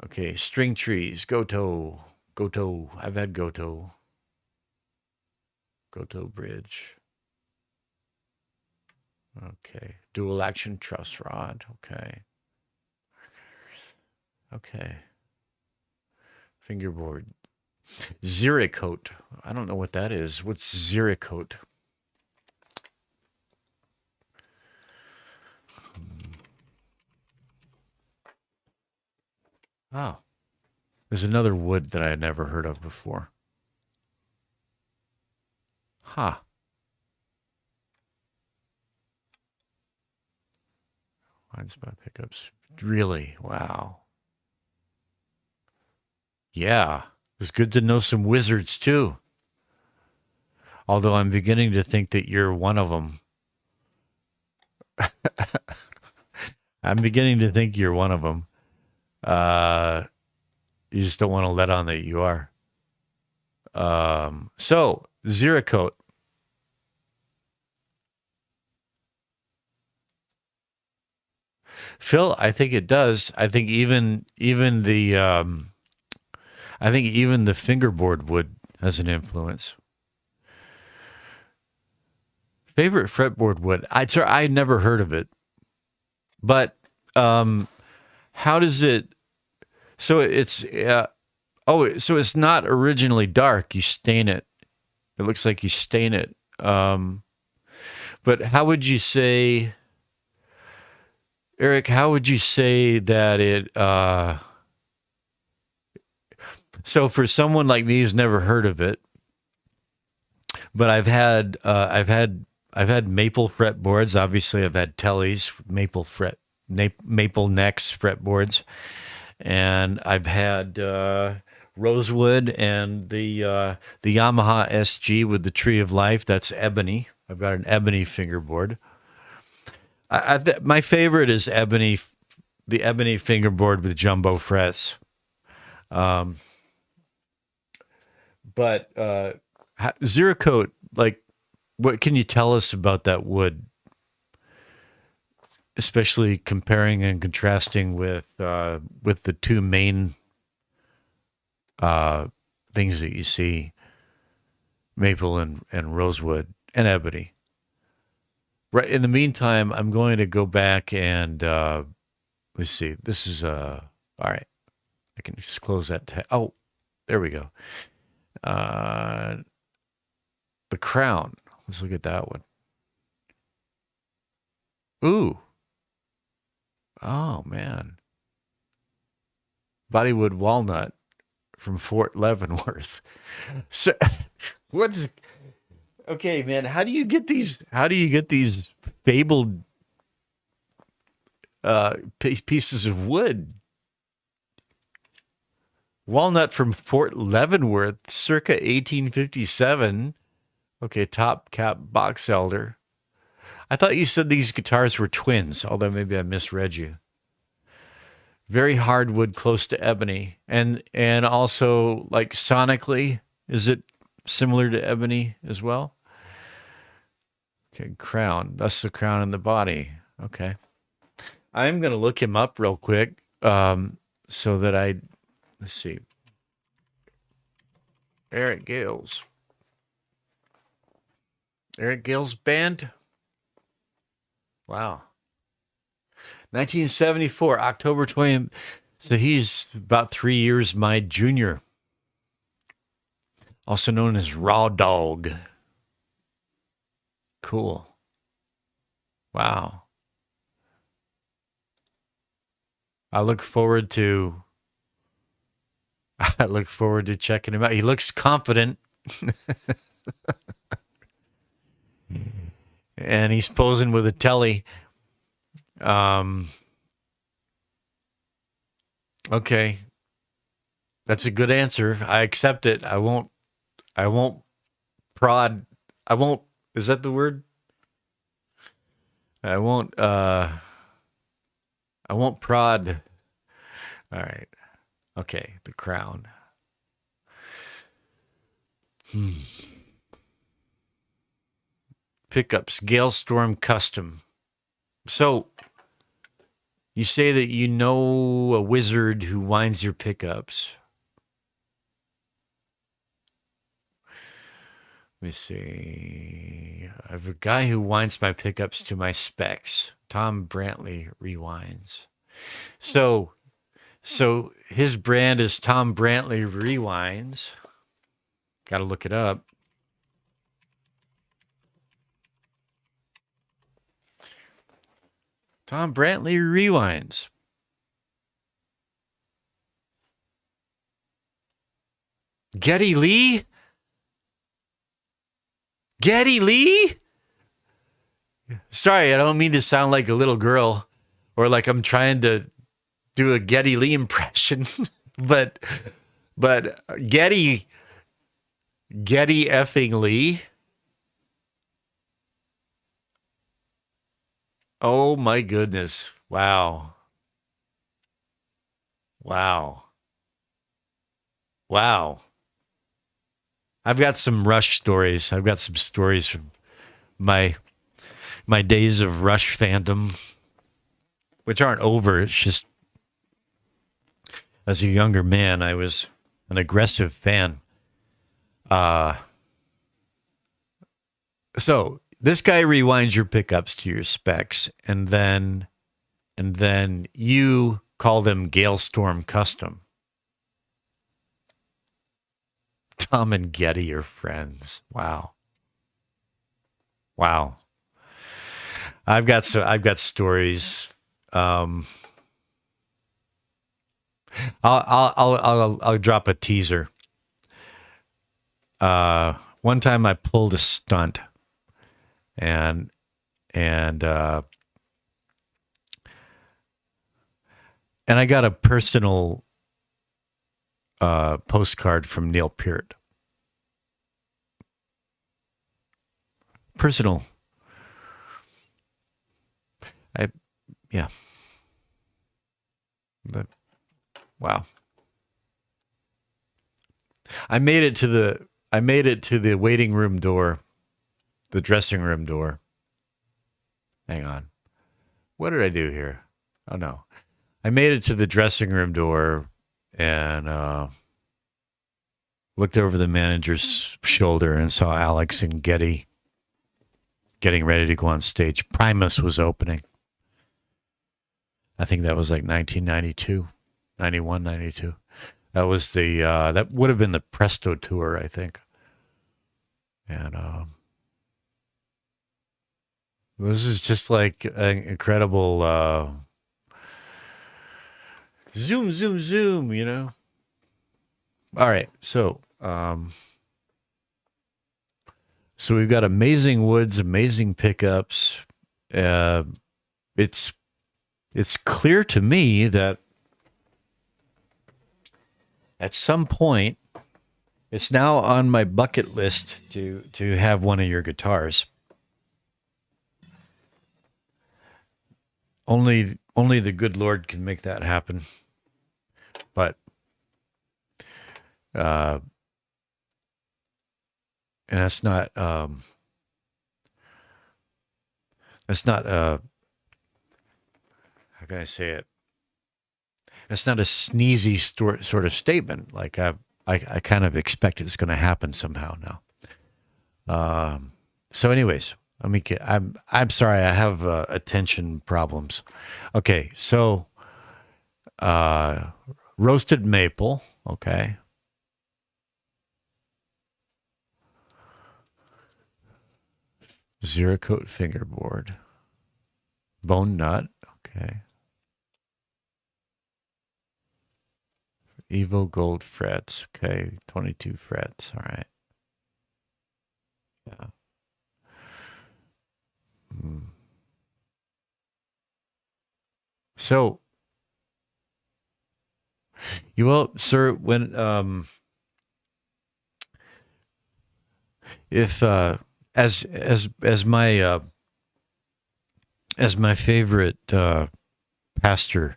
Okay, string trees, Goto. I've had Goto bridge. Okay, dual action truss rod. Okay. Fingerboard. Zericote. I don't know what that is. What's Zericote? Oh, there's another wood that I had never heard of before. Huh. Wide spot pickups. Really? Wow. Yeah. It's good to know some wizards too. Although I'm beginning to think that you're one of them. I'm beginning to think you're one of them. You just don't want to let on that you are. So Zeracote. Phil, I think it does. I think even the fingerboard wood has an influence. Favorite fretboard wood? I never heard of it, but how does it? So so it's not originally dark. You stain it. It looks like you stain it. But how would you say, Eric? How would you say that it? So for someone like me who's never heard of it, but I've had maple fretboards. Obviously, I've had Tellys maple necks fretboards, and I've had rosewood and the Yamaha SG with the Tree of Life. That's ebony. I've got an ebony fingerboard. My favorite is ebony, the ebony fingerboard with jumbo frets. But Zeracote, like, what can you tell us about that wood? Especially comparing and contrasting with the two main things that you see, maple and rosewood and ebony. Right. In the meantime, I'm going to go back and let's see. This is all right. I can just close that. Oh, there we go. The Crown. Let's look at that one. Ooh. Oh, man. Bodywood walnut from Fort Leavenworth. So, what's okay, man? How do you get these fabled pieces of wood? Walnut from Fort Leavenworth, circa 1857. Okay, top cap box elder. I thought you said these guitars were twins, although maybe I misread you. Very hardwood, close to ebony, and also like sonically, is it similar to ebony as well? Okay, crown. That's the crown in the body. Okay, I'm gonna look him up real quick, so that let's see. Eric Gales. Eric Gales Band. Wow. 1974, October 20th. So he's about 3 years my junior. Also known as Raw Dog. Cool. Wow. I look forward to checking him out. He looks confident. And he's posing with a telly. Okay. That's a good answer. I accept it. I won't prod. Is that the word? I won't prod. All right. Okay. The Crown. Pickups, Galestorm Custom. So, you say that you know a wizard who winds your pickups. Let me see. I have a guy who winds my pickups to my specs. Tom Brantley rewinds. So his brand is Tom Brantley Rewinds. Got to look it up. Tom Brantley Rewinds. Geddy Lee? Geddy Lee? Sorry, I don't mean to sound like a little girl or like I'm trying to do a Geddy Lee impression, but Geddy effing Lee. Oh my goodness. Wow. Wow. Wow. I've got some Rush stories. I've got some stories from my days of Rush fandom, which aren't over. It's just as a younger man, I was an aggressive fan. So this guy rewinds your pickups to your specs, and then you call them Galestorm Custom. Tom and Getty are friends. Wow. Wow. I've got stories. I'll drop a teaser. One time I pulled a stunt, and I got a personal postcard from Neil Peart. Personal. Yeah. Wow. I made it to the waiting room door, the dressing room door. Hang on. What did I do here? Oh no. I made it to the dressing room door and looked over the manager's shoulder and saw Alex and Getty getting ready to go on stage. Primus was opening. I think that was like 1992, 91, 92. That was that would have been the Presto tour, I think. And this is just like an incredible zoom, zoom, zoom, you know? All right. So we've got amazing woods, amazing pickups. It's clear to me that at some point, it's now on my bucket list to have one of your guitars. Only the good Lord can make that happen. But and that's not how can I say it? That's not a sneezy sort of statement. Like I kind of expect it's going to happen somehow now. So anyways, I'm sorry. I have attention problems. Okay. So, roasted maple. Okay. Zeracote fingerboard. Bone nut. Okay. Evo Gold frets. Okay, 22 frets. All right. Yeah. So, you will, sir, when if as my favorite pastor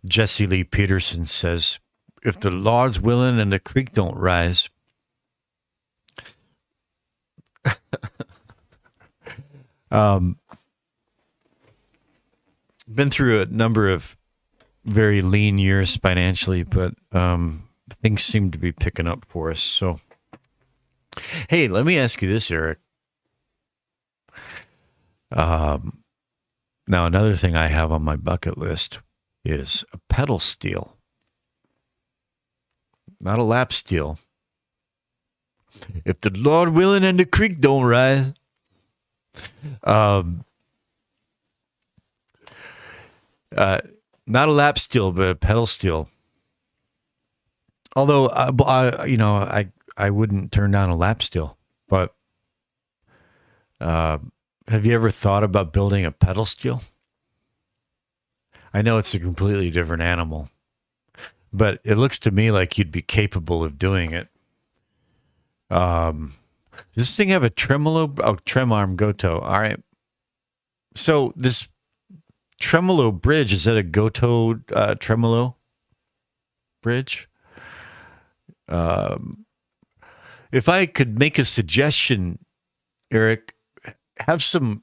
Jesse Lee Peterson says, if the Lord's willing and the creek don't rise. Been through a number of very lean years financially, but things seem to be picking up for us. So, hey, let me ask you this, Eric. Now, another thing I have on my bucket list is a pedal steel, not a lap steel. If the Lord willing and the creek don't rise. Not a lap steel, but a pedal steel. Although, I wouldn't turn down a lap steel. But have you ever thought about building a pedal steel? I know it's a completely different animal, but it looks to me like you'd be capable of doing it. Does this thing have a tremolo? Oh, trem arm Goto. All right. So this tremolo bridge, is that a Goto tremolo bridge? If I could make a suggestion, Eric, have some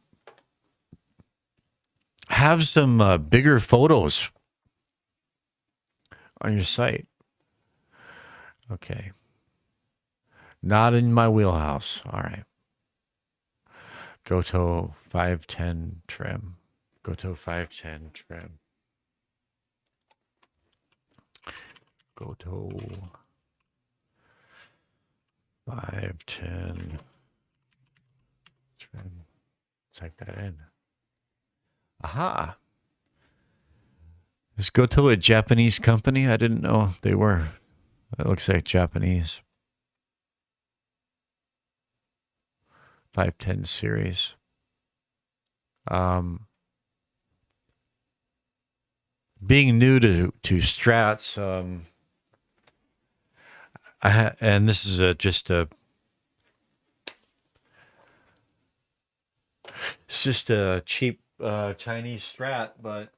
bigger photos on your site. Okay. Not in my wheelhouse. All right. Goto 510 trim. Goto 510 trim. Goto 510 trim. Type that in. Aha. Is Goto a Japanese company? I didn't know they were. It looks like Japanese. 510 series. Being new to strats, and this is just a cheap Chinese strat, but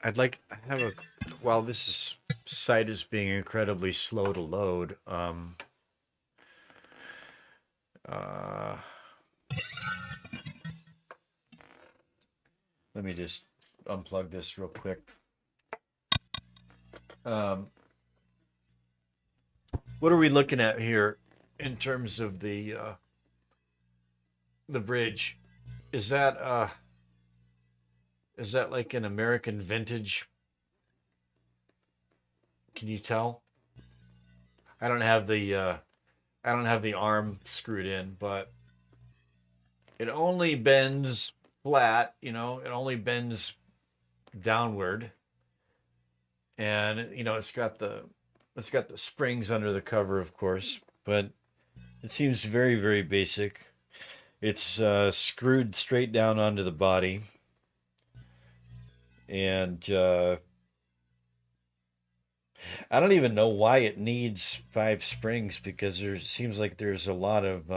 I'd like to have a, while site is being incredibly slow to load. Let me just unplug this real quick. What are we looking at here in terms of the bridge? Is that like an American vintage? Can you tell? I don't have the arm screwed in, but it only bends flat, it only bends downward. And it's got the springs under the cover, of course, but it seems very, very basic. It's screwed straight down onto the body. And I don't even know why it needs 5 springs, because there seems like there's a lot of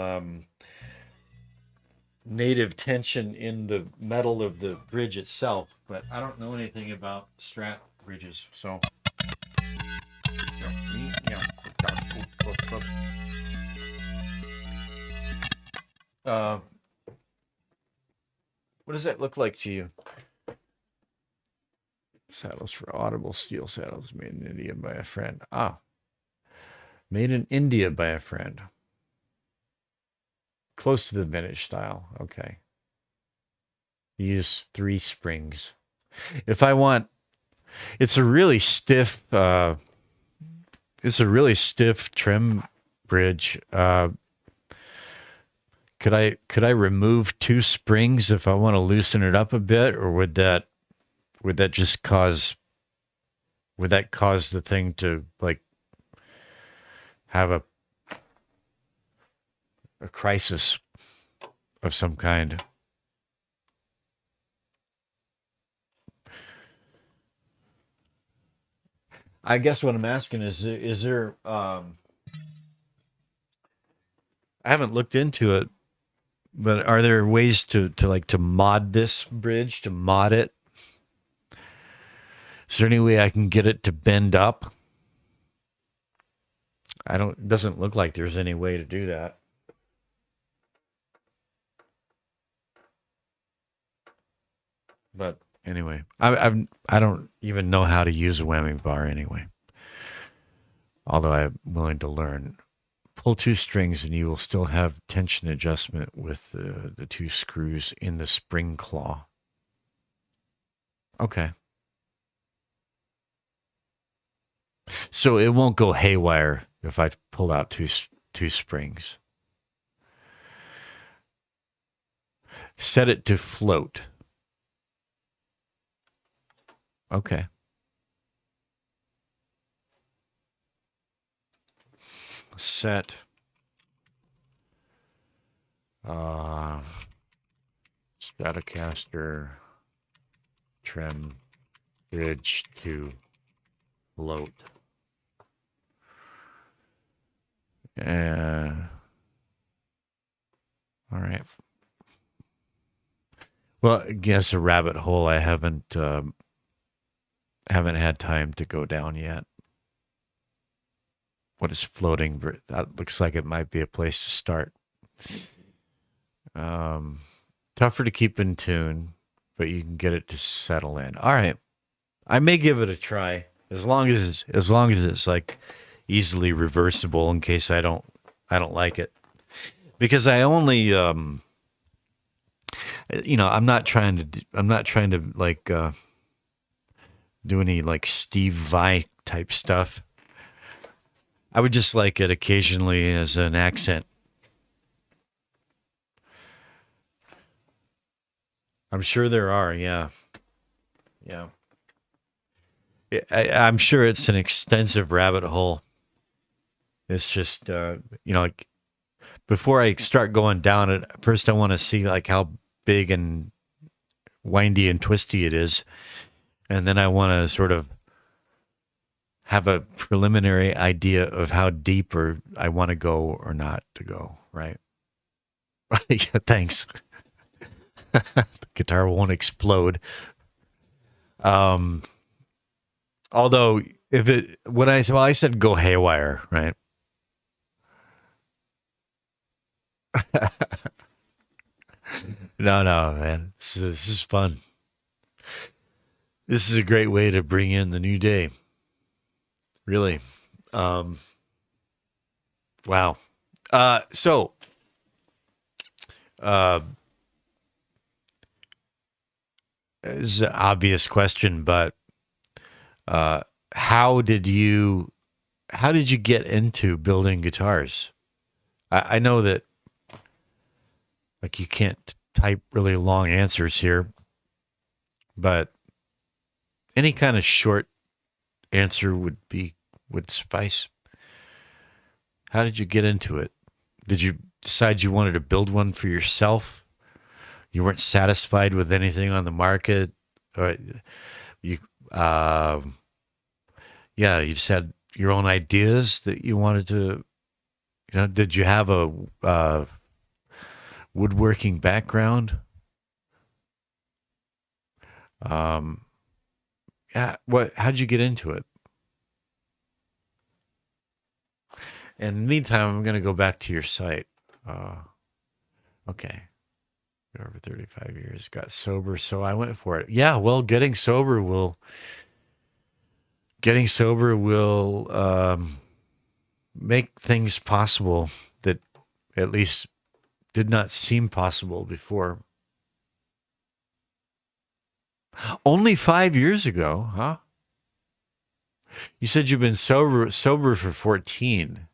native tension in the metal of the bridge itself, but I don't know anything about strat bridges, so what does that look like to you? Saddles for Audible steel saddles made in India by a friend. Made in India by a friend. Close to the vintage style. Okay. Use 3 springs. If I want, it's a really stiff trim bridge. Could I remove 2 springs if I want to loosen it up a bit, or would that just cause the thing to like have a crisis of some kind? I guess what I'm asking is there I haven't looked into it, but are there ways to mod this bridge, to mod it? Is there any way I can get it to bend up? It doesn't look like there's any way to do that. But anyway, I don't even know how to use a whammy bar anyway. Although I'm willing to learn. Pull 2 strings and you will still have tension adjustment with the 2 screws in the spring claw. Okay. So it won't go haywire if I pull out two springs. Set it to float. Okay. Set Stratocaster trim bridge to float. All right. Well, I guess a rabbit hole I haven't had time to go down yet. What is floating? That looks like it might be a place to start. Tougher to keep in tune, but you can get it to settle in. All right, I may give it a try as long as it's like easily reversible in case I don't like it, because I only I'm not trying to like do any like Steve Vai type stuff. I would just like it occasionally as an accent. I'm sure there are, yeah. Yeah. I'm sure it's an extensive rabbit hole. It's just, like before I start going down it, first I want to see like how big and windy and twisty it is. And then I want to sort of have a preliminary idea of how deep or I want to go or not to go, right? Yeah, thanks. The guitar won't explode. Although I said go haywire, right? No, man. This is fun. This is a great way to bring in the new day. Really. Wow. So, it's an obvious question, but how did you get into building guitars? I know that like you can't type really long answers here, but any kind of short answer would suffice. How did you get into it? Did you decide you wanted to build one for yourself? You weren't satisfied with anything on the market, or you you just had your own ideas that you wanted to, did you have a woodworking background? How'd you get into it? And in the meantime, I'm going to go back to your site. Okay. You're over 35 years, got sober, so I went for it. Yeah, well, getting sober will make things possible that at least did not seem possible before. Only 5 years ago, huh? You said you've been sober for 14.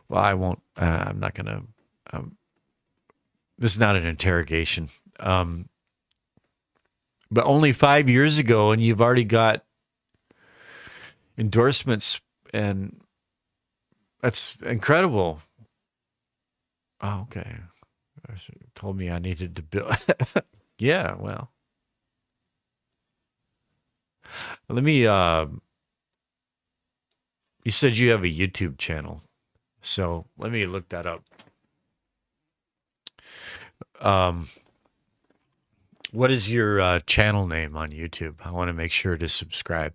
Well, I won't. I'm not going to. This is not an interrogation. But only 5 years ago, and you've already got endorsements, and that's incredible. Oh, okay. Told me I needed to build. Yeah, well. Let me. You said you have a YouTube channel. So let me look that up. What is your channel name on YouTube? I want to make sure to subscribe.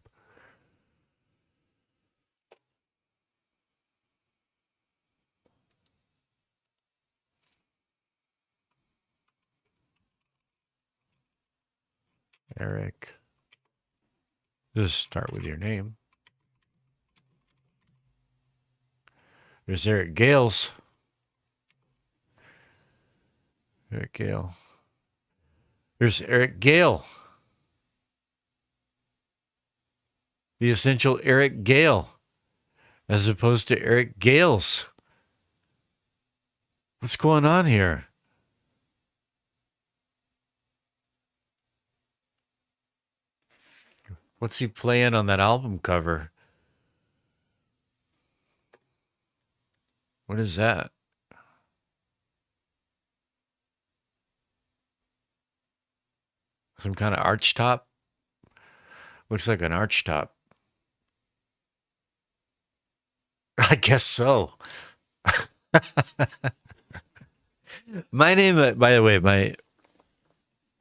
Eric. Just start with your name. There's Eric Gales. Eric Gale. There's Eric Gale. The essential Eric Gale, as opposed to Eric Gales. What's going on here? What's he playing on that album cover? What is that? Some kind of arch top? Looks like an arch top. I guess so. My name, by the way, my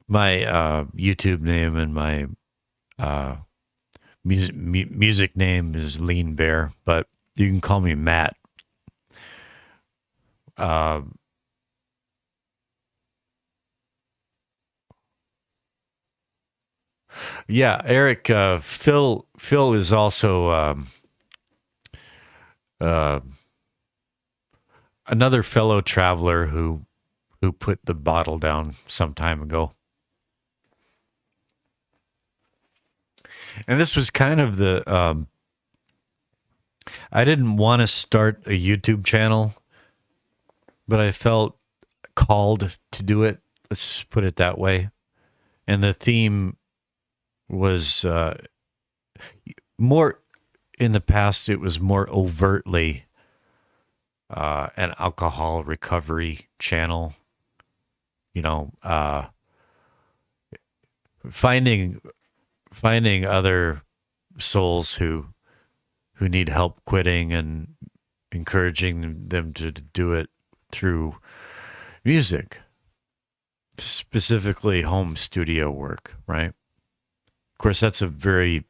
YouTube name and my music name is Lean Bear, but you can call me Matt. Uh, yeah, Eric. Phil is also uh, another fellow traveler who put the bottle down some time ago. And this was kind of the I didn't want to start a YouTube channel, but I felt called to do it. Let's put it that way. And the theme was more in the past, it was more overtly an alcohol recovery channel. You know, finding other souls who need help quitting and encouraging them to do it through music, specifically home studio work, right? Of course, that's a very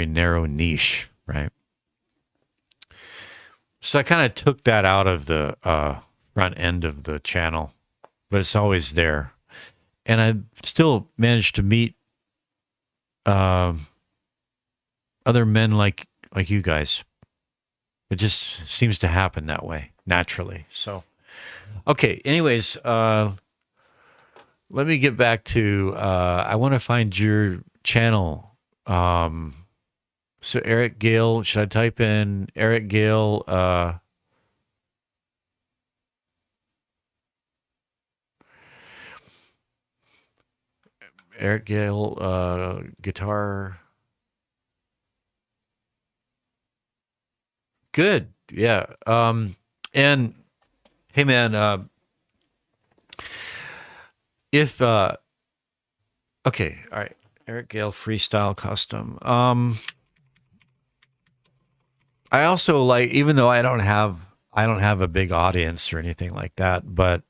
narrow niche, right? So I kind of took that out of the front end of the channel, but it's always there. And I still managed to meet other men like you guys. It just seems to happen that way naturally. So, okay. Anyways, let me get back to. I want to find your channel. So Eric Gale. Should I type in Eric Gale? Eric Gale guitar. Good. Yeah. And hey man, if okay, all right. Eric Gale freestyle custom. I also like, even though I don't have a big audience or anything like that, but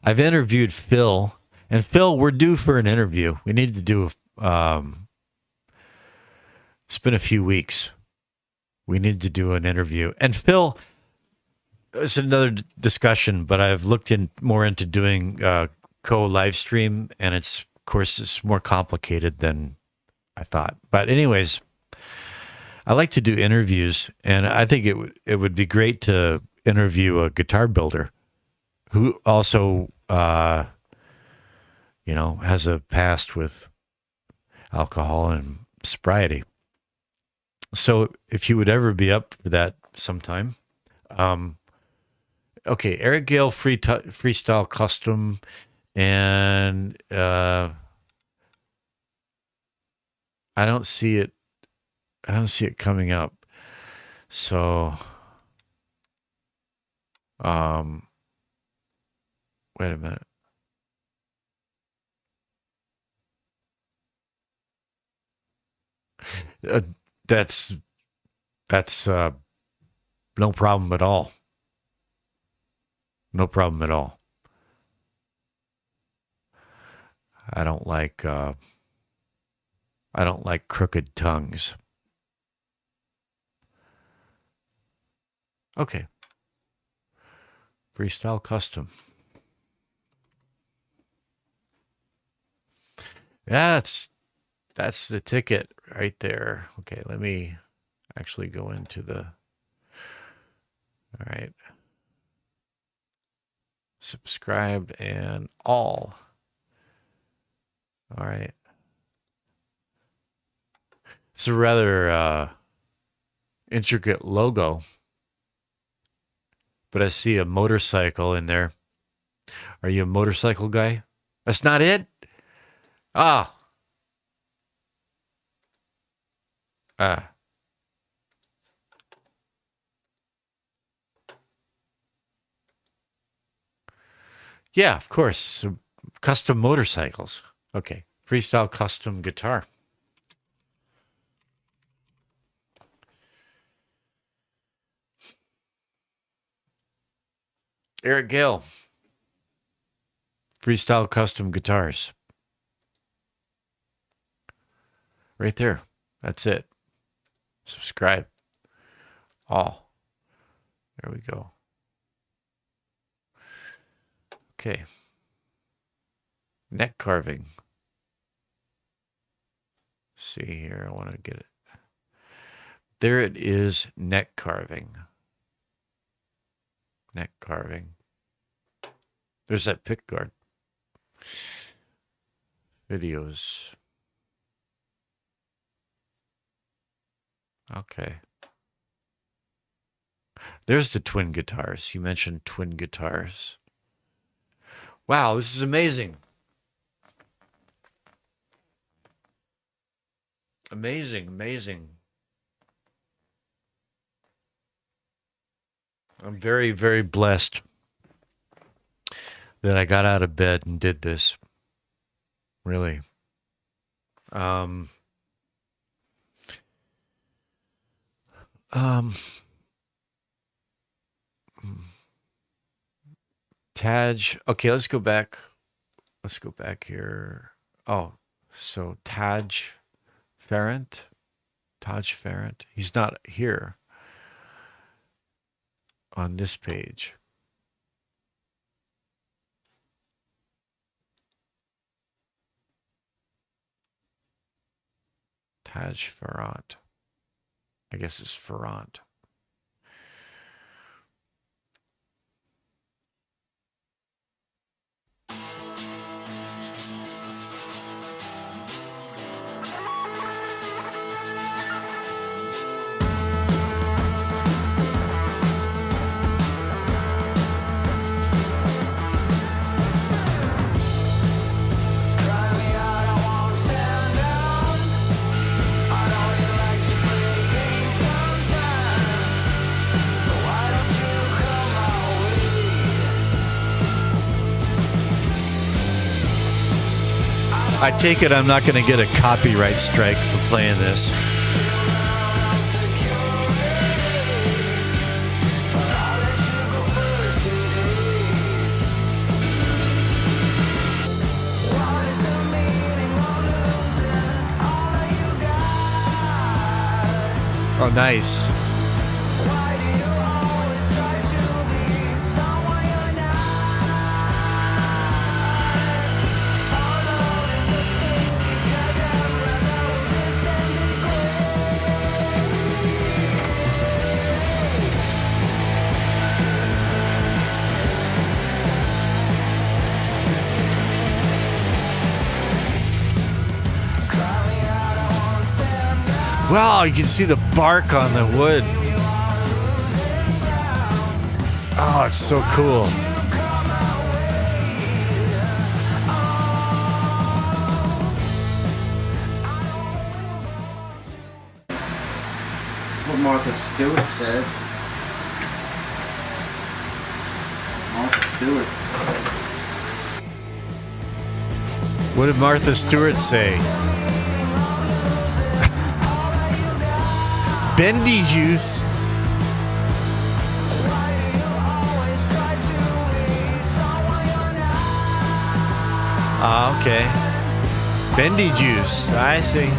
I've interviewed Phil. And Phil, we're due for an interview. We need to do it's been a few weeks. We need to do an interview. And Phil, it's another discussion, but I've looked more into doing co-live stream, and of course, it's more complicated than I thought. But anyways, I like to do interviews, and I think it would be great to interview a guitar builder who also has a past with alcohol and sobriety. So if you would ever be up for that sometime. Okay, Eric Gale freestyle custom, and I don't see it. I don't see it coming up. So, wait a minute. That's no problem at all. No problem at all. I don't like crooked tongues. Okay. Freestyle custom. That's the ticket right there. Okay, let me actually go into the. All right. Subscribed and all. All right. It's a rather intricate logo, but I see a motorcycle in there. Are you a motorcycle guy? That's not it? Ah. Yeah, of course. Custom motorcycles. Okay. Freestyle custom guitar. Eric Gale, Freestyle Custom Guitars. Right there. That's it. Subscribe. All. There we go. Okay. Neck carving. See here. I want to get it. There it is. Neck carving. Neck carving. There's that pick guard. Videos. Okay. There's the twin guitars. You mentioned twin guitars. Wow, this is amazing. Amazing, amazing. I'm very, very blessed that I got out of bed and did this. Really. Taj. Okay, let's go back. Let's go back here. Oh, so Taj Farrant. Taj Farrant. He's not here on this page. Taj Farrant. I guess it's Farrant. I take it I'm not going to get a copyright strike for playing this. Oh, nice. Wow, you can see the bark on the wood. Oh, it's so cool. What Martha Stewart said. Martha Stewart. What did Martha Stewart say? Bendy juice. Ah, okay. Bendy juice. I see.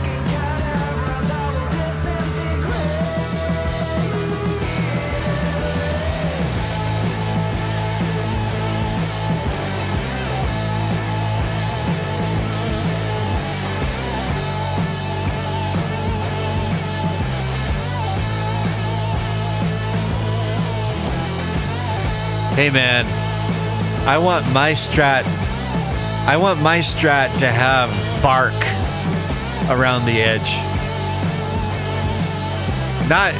Hey man, I want my Strat to have bark around the edge.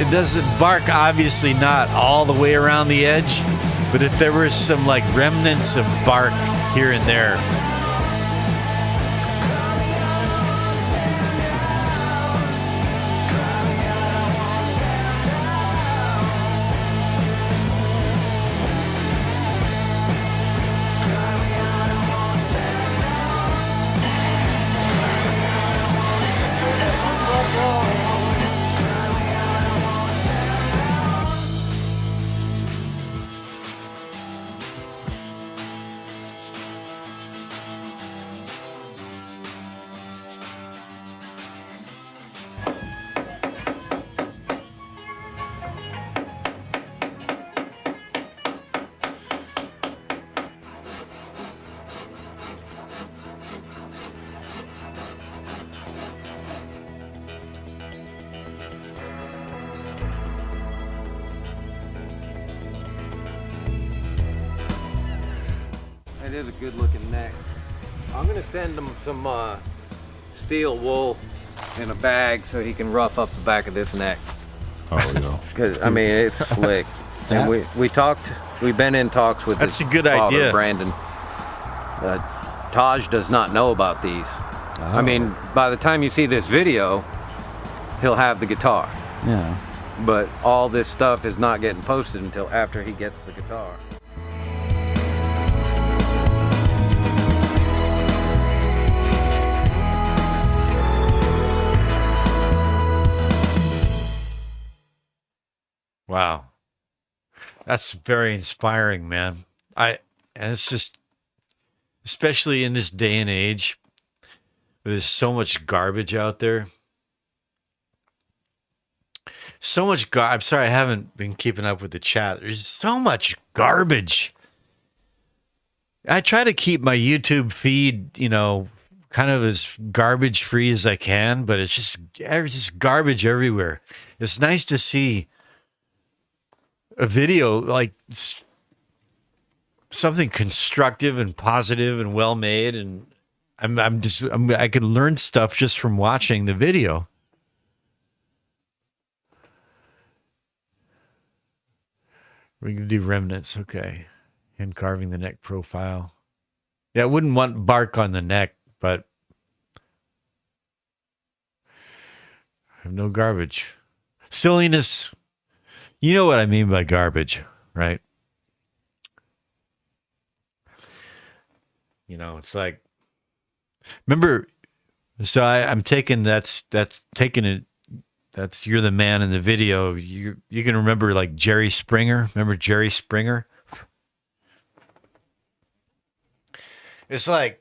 It doesn't bark, obviously not all the way around the edge, but if there were some like remnants of bark here and there. It is a good looking neck. I'm gonna send him some steel wool in a bag so he can rough up the back of this neck. Oh, yeah. Cause I mean it's slick. And we've been in talks with That's his a good father, idea. Brandon. Taj does not know about these. I mean, by the time you see this video, he'll have the guitar. Yeah. But all this stuff is not getting posted until after he gets the guitar. Wow. That's very inspiring, man. And it's just, especially in this day and age, where there's so much garbage out there. So much I'm sorry, I haven't been keeping up with the chat. There's so much garbage. I try to keep my YouTube feed, kind of as garbage free as I can, but it's just garbage everywhere. It's nice to see a video like something constructive and positive and well made, and I can learn stuff just from watching the video. We can do remnants, okay. Hand carving the neck profile. Yeah, I wouldn't want bark on the neck, but I have no garbage. Silliness. You know what I mean by garbage, right? It's like, remember, so I'm taking that's taking it. That's you're the man in the video. You can remember like Jerry Springer. Remember Jerry Springer? It's like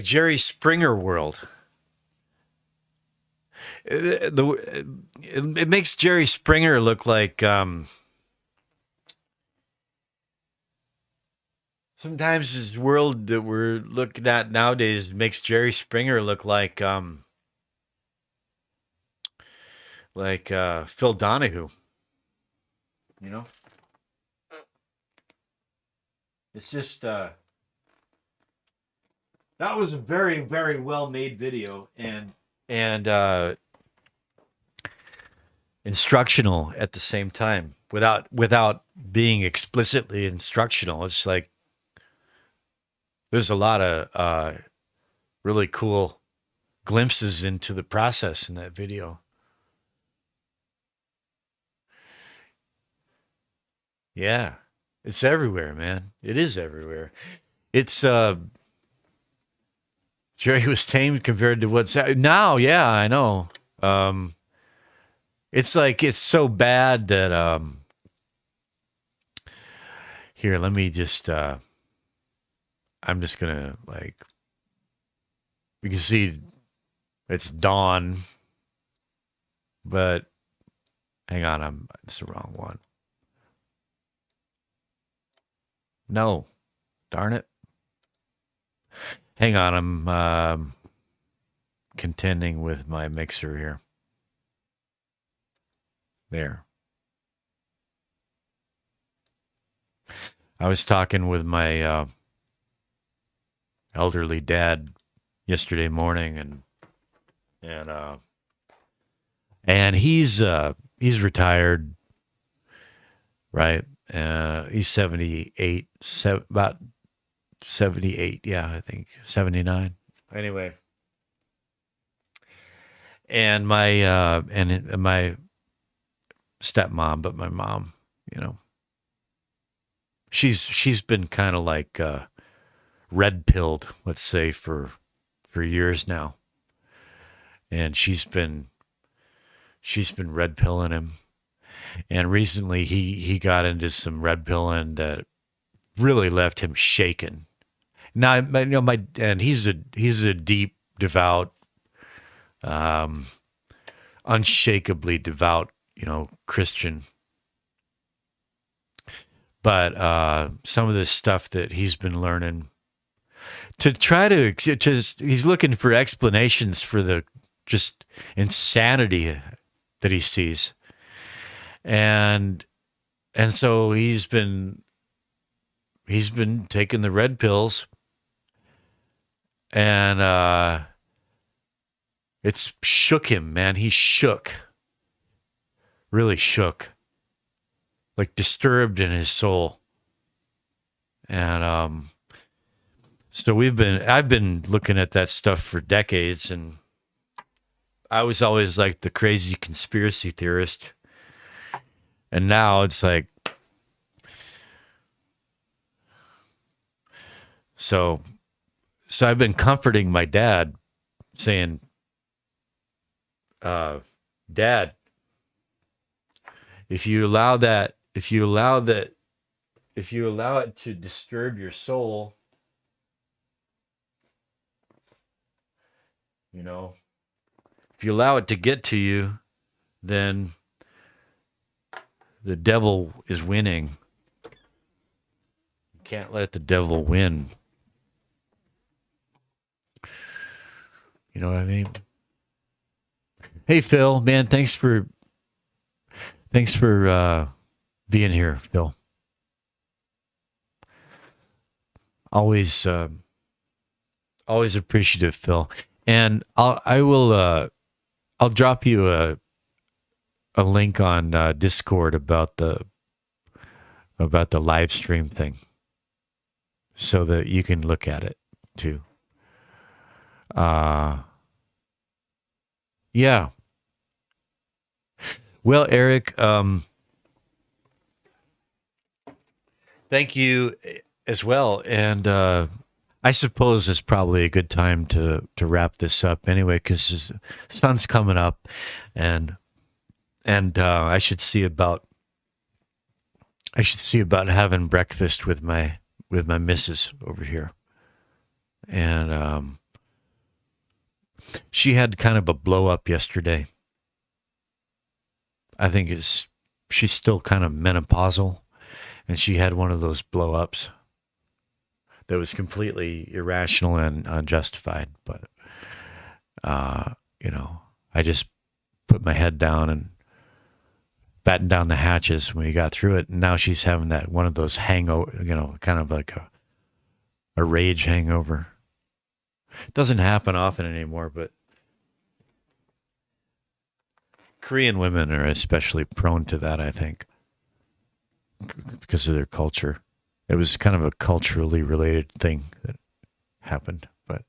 Jerry Springer world. It makes Jerry Springer look like sometimes this world that we're looking at nowadays makes Jerry Springer look like Phil Donahue. It's just that was a very, very well made video and instructional at the same time without being explicitly instructional. It's like there's a lot of really cool glimpses into the process in that video. Yeah, it's everywhere, man. It is everywhere. It's Jerry was tamed compared to what's now. Yeah, I know. It's like it's so bad that here, let me just I'm just gonna you can see it's dawn, but hang on, it's the wrong one. No, darn it. Hang on, I'm contending with my mixer here. There. I was talking with my elderly dad yesterday morning, and he's retired, right? He's 78, about 78, yeah, I think 79. Anyway, and my stepmom, but my mom, she's been kind of like red pilled, let's say, for years now, and she's been red pilling him. And recently he got into some red pilling that really left him shaken. Now, and he's a deep, devout, unshakably devout, Christian. But some of the stuff that he's been learning he's looking for explanations for the just insanity that he sees. And so he's been he's been taking the red pills, and it's shook him, man. He shook, really shook, like disturbed in his soul. And so I've been looking at that stuff for decades, and I was always like the crazy conspiracy theorist. And now it's like, so I've been comforting my dad, saying, Dad, if you allow it to disturb your soul, you know, if you allow it to get to you, then the devil is winning. You can't let the devil win. You know what I mean? Hey, Phil, man, thanks for being here, Phil. Always appreciative, Phil. And I'll drop you a link on Discord about the live stream thing, so that you can look at it too. Yeah. Well, Eric, thank you as well. And I suppose it's probably a good time to wrap this up anyway, because the sun's coming up, and I should see about having breakfast with my missus over here. And she had kind of a blow up yesterday. I think she's still kind of menopausal, and she had one of those blow ups that was completely irrational and unjustified. But I just put my head down and battened down the hatches when we got through it. And now she's having one of those hangover, kind of like a rage hangover. It doesn't happen often anymore, but Korean women are especially prone to that, I think, because of their culture. It was kind of a culturally related thing that happened, but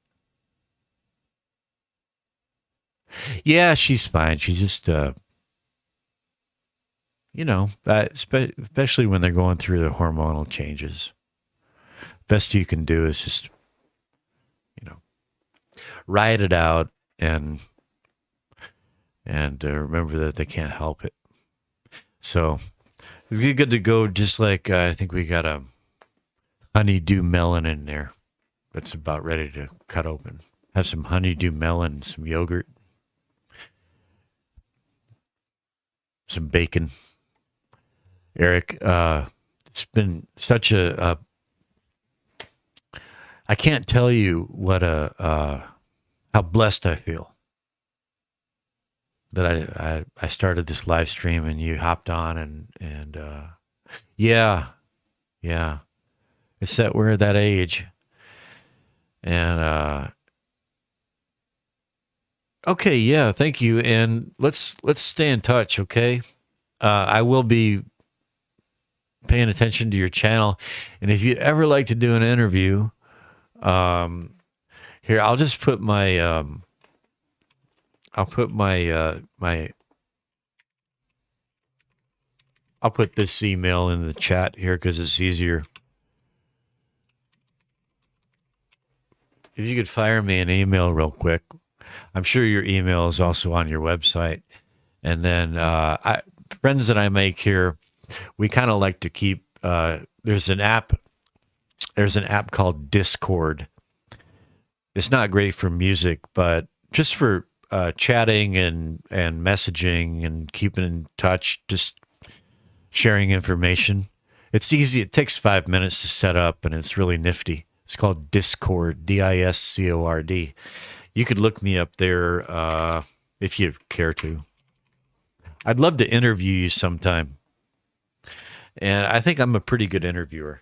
yeah, she's fine. She's just, especially when they're going through the hormonal changes, best you can do is just, ride it out and remember that they can't help it. So we're good to go. Just like I think we got a honeydew melon in there that's about ready to cut open. Have some honeydew melon, some yogurt, some bacon. Eric, it's been such a I can't tell you what how blessed I feel that I started this live stream and you hopped on and yeah, it's that we're at that age, and okay, yeah, thank you, and let's stay in touch, okay? I will be paying attention to your channel, and if you'd ever like to do an interview, here, I'll just put my, I'll put this email in the chat here because it's easier. If you could fire me an email real quick. I'm sure your email is also on your website. And then friends that I make here, we kind of like to keep, there's an app called Discord. It's not great for music, but just for chatting and messaging and keeping in touch, just sharing information. It's easy. It takes 5 minutes to set up, and it's really nifty. It's called Discord, Discord. You could look me up there if you care to. I'd love to interview you sometime. And I think I'm a pretty good interviewer.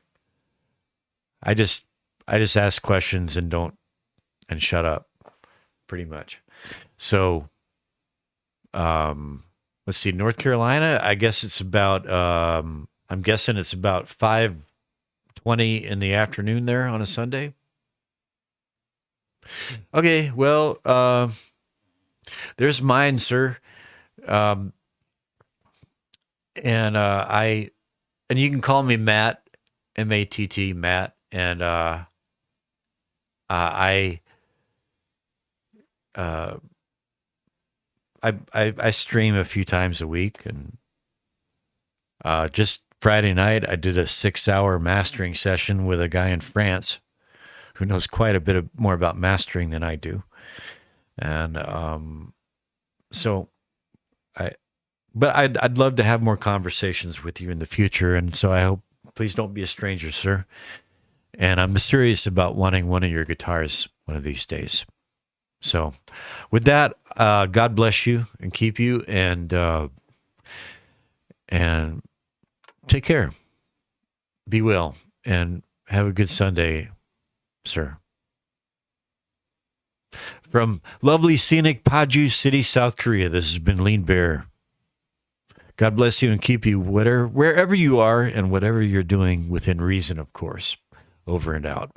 I just ask questions and shut up, pretty much. So, let's see, North Carolina. I guess it's about. I'm guessing it's about 5:20 in the afternoon there on a Sunday. Okay, well, there's mine, sir. And you can call me Matt, Matt, Matt, and I stream a few times a week, and just Friday night I did a 6-hour mastering session with a guy in France who knows quite a bit more about mastering than I do, and so But I'd love to have more conversations with you in the future, and so I hope, please don't be a stranger, sir. And I'm serious about wanting one of your guitars one of these days. So, with that, God bless you and keep you, and take care. Be well, and have a good Sunday, sir. From lovely, scenic Paju City, South Korea, this has been Lean Bear. God bless you and keep you wherever you are and whatever you're doing within reason, of course. Over and out.